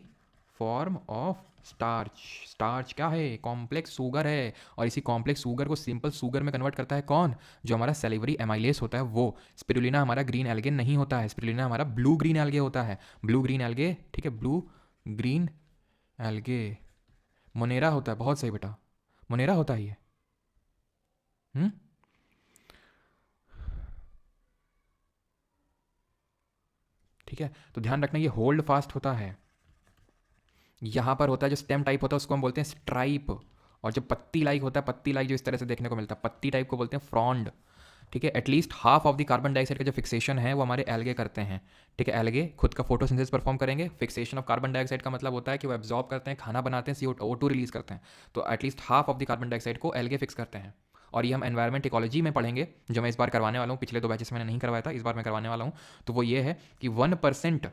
form of starch. Starch क्या है, कॉम्प्लेक्स शुगर है, और इसी कॉम्प्लेक्स शुगर को सिंपल शुगर में कन्वर्ट करता है कौन, जो हमारा सेलिवरी एमाइलेस होता है वो। स्पिरुलिना हमारा ग्रीन एल्गे नहीं होता है, स्पिरुलिना हमारा ब्लू ग्रीन एल्गे होता है, ब्लू ग्रीन एल्गे, ठीक है, ब्लू ग्रीन एल्गे। मोनेरा होता है, बहुत सही बेटा, मोनेरा होता है ये। हम्म, ठीक है, तो ध्यान रखना ये होल्ड फास्ट होता है। यहाँ पर होता है जो स्टेम टाइप होता है उसको हम बोलते हैं स्ट्राइप, और जो पत्ती लाइक होता है, पत्ती लाइक जो इस तरह से देखने को मिलता है, पत्ती टाइप को बोलते हैं फ्रॉन्ड। ठीक है, at least half of the carbon dioxide का जो फिक्सेशन है वो हमारे एल्गे करते हैं। ठीक है, एल्गे खुद का फोटोसिंथेसिस परफॉर्म करेंगे। फिक्सेशन ऑफ कार्बन डाइऑक्साइड का मतलब होता है कि वो एब्जॉर्ब करते हैं, खाना बनाते हैं, CO2 रिलीज करते हैं। तो at least half of the carbon dioxide को एल्गे फिक्स करते हैं। और ये हम एनवायरमेंट इकोलॉजी में पढ़ेंगे, जो मैं इस बार करवाने वाला हूँ, पिछले 2 बैचेस मैंने नहीं करवाया था, इस बार मैं करवाने वाला हूँ। तो वो ये है कि 1%,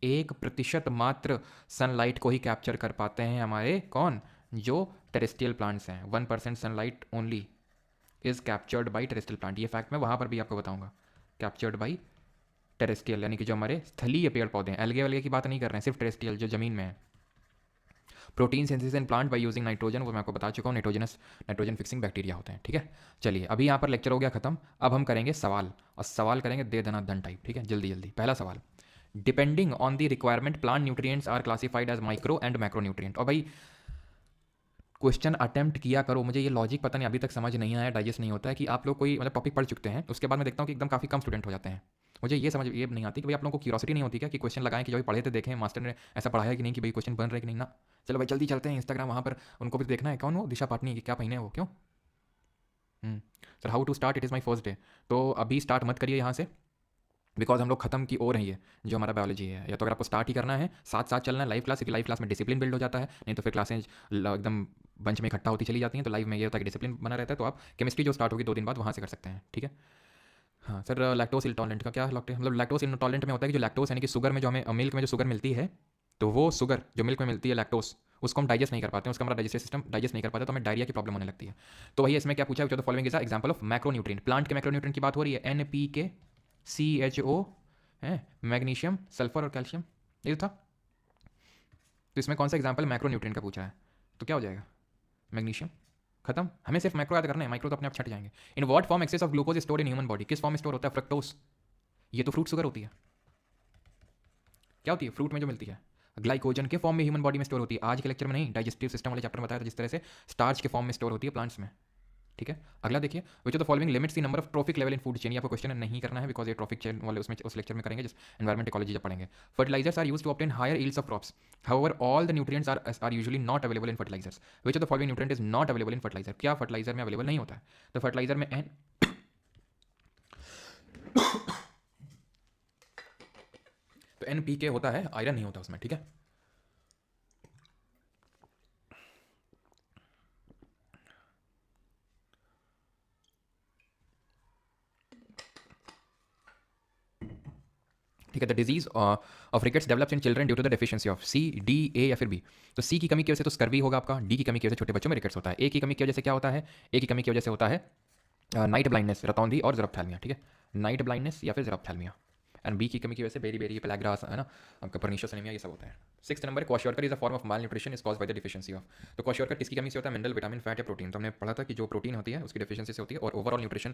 1% मात्र सनलाइट को ही कैप्चर कर पाते हैं हमारे कौन, जो टेरेस्ट्रियल प्लांट्स हैं। 1% sunlight only is captured by terrestrial plant. ये फैक्ट मैं वहाँ पर भी आपको बताऊंगा। कैप्चर्ड बाई टेरेस्ट्रियल यानी कि जो हमारे स्थलीय पेड़ पौधे हैं, एल्गे वेल्गे की बात नहीं कर रहे हैं, सिर्फ टेरेस्ट्रियल जो जमीन में है। Protein synthesis in plant by using nitrogen, वो मैं आपको बता चुका हूँ, नाइट्रोजन फिक्सिंग बैक्टीरिया होते हैं। ठीक है, चलिए अभी यहाँ पर लेक्चर हो गया खत्म। अब हम करेंगे सवाल, और सवाल करेंगे दे दना दन टाइप। ठीक है, जल्दी जल्दी। पहला सवाल, depending on the requirement plant nutrients are classified as micro and macro nutrient. और भाई क्वेश्चन अटेम्प्ट किया करो, मुझे ये लॉजिक पता नहीं अभी तक समझ नहीं आया, डाइजेस्ट नहीं होता है कि आप लोग कोई मतलब टॉपिक पढ़ चुके हैं, उसके बाद मैं देखता हूँ कि एकदम काफ़ी कम स्टूडेंट हो जाते हैं। मुझे ये समझ ये नहीं आती कि भाई आप लोगों को क्यूरोसिटी नहीं होती क्या कि क्वेश्चन लगाएं कि जो भी पढ़े थे देखें मास्टर ने ऐसा पढ़ाया कि नहीं, कि भाई क्वेश्चन बन रहे कि नहीं ना। चलो भाई जल्दी चलते हैं इंस्टाग्राम, वहाँ पर उनको भी देखना है कौन वो दिशा पाटनी की क्या पहने है वो, क्यों। Sir how to start, it is my first day. तो अभी स्टार्ट मत करिए यहाँ से, बिकॉज हम लोग खत्म की ओर हैं, ये जो हमारा बायोलॉजी है। या तो अगर आपको स्टार्ट ही करना है, साथ साथ चलना है लाइव क्लास, क्योंकि लाइव क्लास में डिसिप्लिन बिल्ड हो जाता है, नहीं तो फिर क्लासें एकदम बंच में इकट्ठा होती चली जाती हैं। तो लाइव में ये होता है कि डिसिप्लिन बना रहता है। तो आप केमिस्ट्री जो स्टार्ट होगी 2 दिन बाद वहाँ से कर सकते हैं। ठीक है, हाँ सर लैक्टोस इंटॉलरेंट का क्या, मतलब लैक्टोस इंटॉलरेंट में होता है कि जो लैक्टोस यानी कि शुगर में जो हमें मिल्क में जो शुगर मिलती है, तो वो शुगर जो मिल्क में मिलती है लैक्टोस, उसको हम डाइजेस्ट नहीं कर पाते हैं, उसका हमारा डाइजेस्टिव सिस्टम डाइजेस्ट नहीं कर पाता, तो हमें डायरिया की प्रॉब्लम होने लगती है। तो वही इसमें क्या पूछा है, following is example of macronutrient. Plant के मैक्रोन्यूट्रिएंट की बात हो रही है, NPK, CHO है, मैग्नीशियम, सल्फर और कैल्शियम, ये था। तो इसमें कौन सा एग्जाम्पल मैक्रोन्यूट्रिएंट का पूछा है, तो क्या हो जाएगा, मैग्नीशियम। खत्म, हमें सिर्फ मैक्रो याद करना है, माइक्रो तो अपने आप छट जाएंगे। In what form excess of glucose stored in human body, किस फॉर्म में स्टोर होता है, फ्रक्टोस। ये तो फ्रूट शुगर होती है, क्या होती है फ्रूट में जो मिलती है, ग्लाइकोजन के फॉर्म में ह्यूमन बॉडी में स्टोर होती है। आज के लेक्चर में नहीं, डाइजेस्टिव सिस्टम वाले चैप्टर में बताया था जिस तरह से स्टार्च के फॉर्म में स्टोर होती है प्लांट्स में। ठीक है, अगला देखिए, विच of the following limits the number of trophic level in food chain. आपको क्वेश्चन नहीं करना है, बिकॉज ये ट्रॉफिक चेन वाले उसमें उस लेक्चर में करेंगे जिस एनवायरमेंट इकोलॉजी जब पढ़ेंगे। Fertilisers are used to obtain higher yields of crops, however all the nutrients are usually not available in fertilisers. Which of the following nutrient is not available in fertiliser, क्या fertiliser में available नहीं होता है, तो fertiliser में तो NPK होता है, आयरन नहीं होता उसमें। ठीक है, ठीक है, the disease of rickets develops in children due to the deficiency of C, D, A या फिर B। तो C की कमी की वजह से तो स्कर्वी होगा आपका, D की कमी की वजह से छोटे बच्चों में रिकेट्स होता है, A की कमी की वजह से क्या होता है, A की कमी की वजह से होता है नाइट ब्लाइंडनेस, रतौंधी और ज़रप्थैल्मिया। ठीक है, नाइट ब्लाइंडनेस या फिर ज़रप्थैल्मिया। एंड बी की कमी की वजह से बेरी बेरी पेलाग्रास है ना, आपका पर्निशियस एनीमिया, ये सब होता है। 6th number, kwashiorkor is a form of mall nutrition is caused by the deficiency of. तो क्वाशियोरकर किसकी कमी से होता है, मिनरल, विटामिन, फैट या प्रोटीन। तो हमने पढ़ा था कि जो प्रोटीन होती है उसकी डिफिशिएंसी से होती है, और ओवरऑल न्यूट्रिशन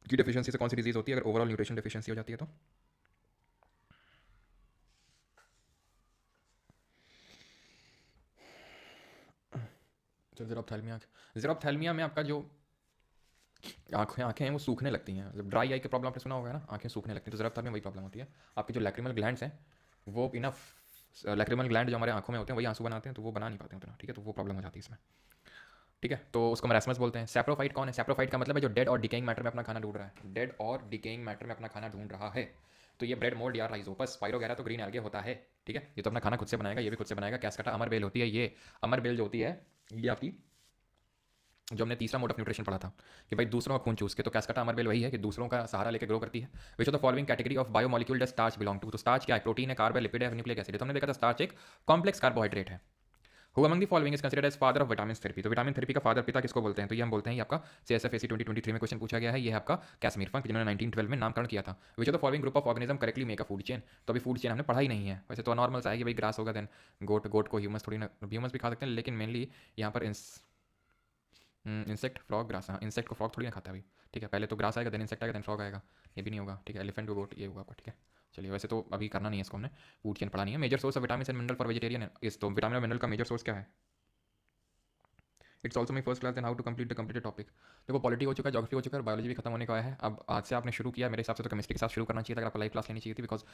की डिफिशिएंसी से कौन सी डिजीज होती है, अगर ओवरऑल न्यूट्रिशन डिफिशिएंसी हो जाती है तो ज़रप्थैल्मिया। ज़रप्थैल्मिया में आपका जो आंखें हैं वो सूखने लगती हैं, जब ड्राई आई की प्रॉब्लम आपने सुना होगा ना, आंखें सूखने लगती हैं, तो ज़रप्थैल्मिया वही प्रॉब्लम होती है। आपकी जो लैक्रिमल ग्लैंड्स हैं वो इनफ लैक्रिमल ग्लैंड जो हमारे आंखों में होते हैं वही आंसू बनाते हैं, तो वो बना नहीं पाते उतना, ठीक है, तो वो प्रॉब्लम हो जाती है इसमें, ठीक है। तो उसको मरासमस बोलते हैं। सैप्रोफाइट कौन है? सैप्रोफाइट का मतलब है जो डेड और डिकेइंग मैटर में अपना खाना ढूंढ रहा है, डेड और डिकेइंग मैटर में अपना खाना ढूंढ रहा है। तो ये ब्रेड मोल्ड या राइजोपस स्पाइरोगैरा तो ग्रीन एल्गे होता है, ठीक है, ये तो अपना खाना खुद से बनाएगा, ये भी खुद से बनाएगा। कैस्काटा अमर बेल होती है, ये अमर बेल जो होती है ये आपकी, जो हमने तीसरा मोड ऑफ न्यूट्रिशन पढ़ा था कि भाई दूसरों का खून चूस के, तो कैस्काटा अमर बेल वही है कि दूसरों का सहारा लेके ग्रो करती है। Which of the following category of biomolecule does starch belong to? तो स्टार्च क्या है? प्रोटीन है, कार्ब है, लिपिड है, न्यूक्लिक एसिड। तो हमने देखा था स्टार्च एक कॉम्प्लेक्स कार्बोहाइड्रेट है। Who among the following is considered as father of vitamin therapy? तो विटामिन थेरेपी का फादर पिता किसको बोलते हैं? तो ये हम बोलते हैं, ये आपका CSF-AC 2023 में क्वेश्चन पूछा गया है, ये है आपका कैसमीर फंक, जिन्होंने 1912 में नामकरण किया था। विच of the following group of organism correctly make a food chain? तो अभी फूड चेन हमने पढ़ा ही नहीं है, वैसे तो नॉर्मल सा है कि भाई ग्रास होगा देन गोट, गोट को ह्यूमस थोड़ी ना, ह्यूमस भी खा सकते हैं, लेकिन मेनली यहाँ पर इंसेक्ट फ्रॉग ग्रास, हाँ इंसेक्ट को फ्रॉग थोड़ी ना खाता है अभी, ठीक है, पहले तो ग्रास आएगा देन इंसेक्ट आएगा देन फ्रॉग आएगा, ये भी नहीं होगा, ठीक है, एलिफेंट को गोट ये होगा आपका, ठीक है। चलिए वैसे तो अभी करना नहीं है इसको, हमने फूड चेन पढ़ा नहीं है। Major source of vitamin and mineral for vegetarian है इस, तो विटामिन और मिनरल का मेजर सोर्स क्या है? It's also my first class, then how to complete the completed topic. देखो पॉलिटी हो चुका है, ज्योग्राफी हो चुका है, बायोलॉजी भी खत्म होने का है। अब आज से आपने शुरू किया, मेरे हिसाब से तो केमिस्ट्री के साथ शुरू करना चाहिए था, अगर आपको लाइव क्लास लेनी चाहिए थी, बिकॉज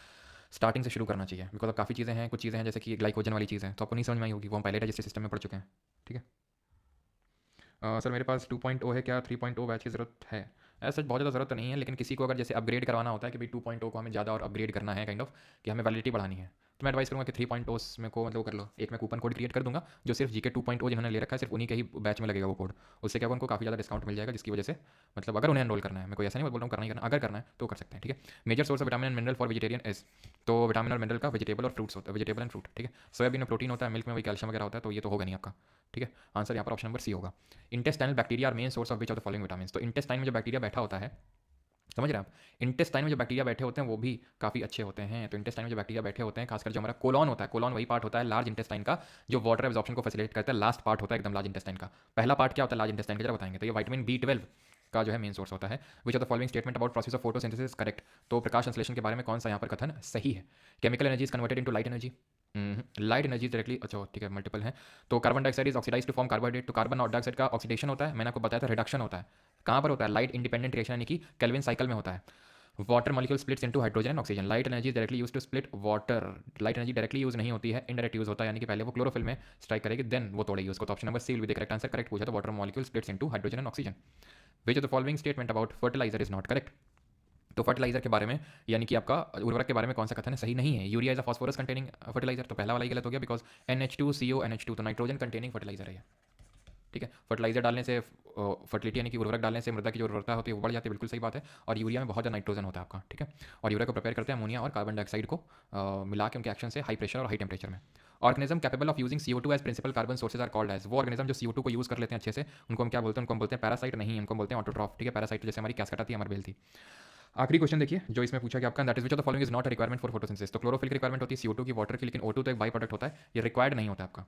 स्टार्टिंग से शुरू करना चाहिए, बिकॉज अब काफ़ी चीज़ें हैं, कुछ चीज़ें हैं जैसे कि ग्लाइकोजन वाली चीज़ है तो आपको नहीं समझ में आई होगी, वो हम पहले डाइजेस्टिव सिस्टम में पढ़ चुके हैं, ठीक है। सर मेरे पास 2.0 है, क्या 3.0 बैच की ज़रूरत है? ऐसा बहुत ज़्यादा ज़रूरत तो नहीं है, लेकिन किसी को अगर जैसे अपग्रेड करवाना होता है कि भाई 2.0 को हमें ज़्यादा और अपग्रेड करना है, काइंड ऑफ कि हमें वैलिडिटी बढ़ानी है, तो मैं एडवाइस करूँगा कि 3.0 में को मतलब कर लो। एक मैं कूपन कोड क्रिएट कर दूंगा जो सिर्फ GK 2.0 जिन्होंने ले रखा है सिर्फ उन्हीं के ही बैच में लगेगा वो कोड, उससे क्या होगा उनको काफ़ी ज़्यादा डिस्काउंट मिल जाएगा, जिसकी वजह से मतलब अगर उन्हें एनरोल करना है, मैं कोई ऐसा नहीं बोल रहा हूँ करना ही करना, अगर करना है तो कर सकते हैं, ठीक है। Major source of vitamin and mineral for vegetarian is, तो विटामिन और मिनरल का वेजिटेबल और फ्रूट्स होता है, वेजिटेबल एंड फ्रूट, ठीक है। सोयाबीन में प्रोटीन होता है, मिल्क में वही कैल्शियम वगैरह होता है, तो ये तो होगा नहीं आपका, ठीक है। आंसर यहाँ पर ऑप्शन नंबर सी होगा। Intestinal bacteria are main source of which of the following vitamin? तो इंटेस्टाइन में जो बैक्टीरिया बैठा होता है, समझ रहे हैं आप, इंटेस्टाइन में जो बैक्टीरिया बैठे होते हैं वो भी काफ़ी अच्छे होते हैं। तो इंटेस्टाइन में जो बैक्टीरिया बैठे होते हैं, खासकर जो हमारा कोलॉन होता है, कोलॉन वही पार्ट होता है लार्ज इंटेस्टाइन का जो वाटर एब्जॉर्प्शन को फैसिलिटेट करता है, लास्ट पार्ट होता है एकदम लार्ज इंटेस्टाइन का। पहला पार्ट क्या होता है लार्ज इंटेस्टाइन का जरा बताएंगे, तो ये विटामिन B12 का जो है मेन सोर्स होता है। Which of the following statement about process of photosynthesis correct? तो प्रकाश संश्लेषण के बारे में कौन सा यहाँ पर कथन सही है? Chemical energy is converted into light energy, light energy directly, अच्छा ठीक है मल्टीपल है। तो carbon dioxide is oxidise to form carbohydrate, तो कार्बन डाइऑक्साइड का ऑक्सीडेशन होता है, मैंने आपको बताया था रिडक्शन होता है, कहाँ पर होता है? लाइट इंडिपेंडेंट रिएक्शन यानी कि केल्विन साइकिल में होता है। Water molecule splits into hydrogen and oxygen, light energy directly use to split water, light energy directly use नहीं होती है, इनडायरेक्ट यूज होता है, यानी कि पहले वो क्लोरोफिल में स्ट्राइक करेगी देन वो तोड़ेगी उसको, तो option number C will be the correct answer. Correct पूछा तो water molecule splits into hydrogen and oxygen. Which of the following statement about fertiliser is not correct? तो फर्टिलाइजर के बारे में यानी कि आपका उर्वरक के बारे में कौन सा कथन है सही नहीं है? Urea is a phosphorus containing fertiliser, तो पहला वाला ही गलत हो गया बिकॉज NH2CO NH2 तो नाइट्रोजन कंटेनिंग फर्टिलाइजर है ये, ठीक है। फर्टिलाइजर डालने से फर्टिलिटी यानी कि उर्वरक डालने से मृदा की जो उर्वरता होती है वो बढ़ जाती है, बिल्कुल सही बात है। और यूरिया में बहुत ज़्यादा नाइट्रोजन होता है आपका, ठीक है। और यूरिया को प्रिपेयर करते हैं अमोनिया और कार्बन डाइऑक्साइड को मिला के उनके एक्शन से हाई प्रेशर और हाई टेम्परेचर में। Organism capable of using CO2 as principal carbon sources are called as, वो ऑर्गेनिज्म जो CO2 को यूज कर लेते हैं अच्छे से उनको हम क्या बोलते हैं? उनको हम बोलते हैं पैरासाइट, नहीं उनको बोलते हैं ऑटोट्रॉफ, ठीक है। पैरासाइट जैसे हमारी कैस्केटा थी, अमर बेल थी। आखिरी क्वेश्चन देखिए जो इसमें पूछा गया आपका, that is which of the following is not a requirement for photosynthesis? तो क्लोरोफिल की रिक्वायरमेंट होती है CO2 की, वाटर की, लेकिन O2 तो एक बाई प्रोडक्ट होता है, ये रिक्वायर्ड नहीं होता आपका।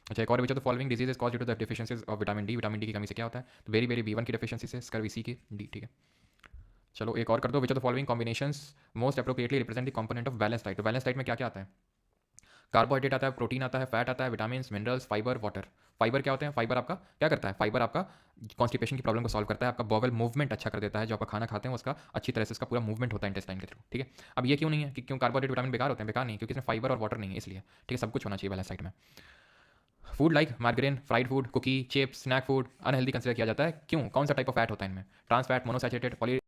अच्छा एक और, which of the following disease is cause due to the deficiencies of vitamin D? Vitamin D की कमी से क्या होता है? तो वेरी वेरी B1 की डेफिशिएंसी से, स्कर्वी की डी, ठीक है। चलो एक और कर दो, विच of the following combinations most appropriately represent the component of balance diet? तो बैलेंस डाइट में क्या क्या आता है? कार्बोहाइड्रेट आता है, प्रोटीन आता है, फैट आता है, vitamin, minerals, fibre, water. Fibre क्या होते हैं? फाइबर आपका क्या करता है? फाइबर आपका कॉन्स्टिपेशन की प्रॉब्लम को सॉल्व करता है, आपका बॉवल मूवमेंट अच्छा कर देता है, जो आपका खाना खाते हैं उसका अच्छी तरह से उसका पूरा मूवमेंट होता है इंटेस्टाइन के थ्रू, ठीक है। अब ये क्यों नहीं है कि क्यों कार्बोहाइड्रेट विटामिन बेकार होते हैं? बेकार नहीं, क्योंकि इसमें फाइबर और वाटर नहीं है इसलिए, ठीक है। सब कुछ होना चाहिए बैलेंस डाइट में। Food like margarine, fried food, cookie, chips, snack food unhealthy consider किया जाता है, क्यों? कौन सा टाइप ऑफ फैट होता है इनमें? Trans fat, monosaturated, poly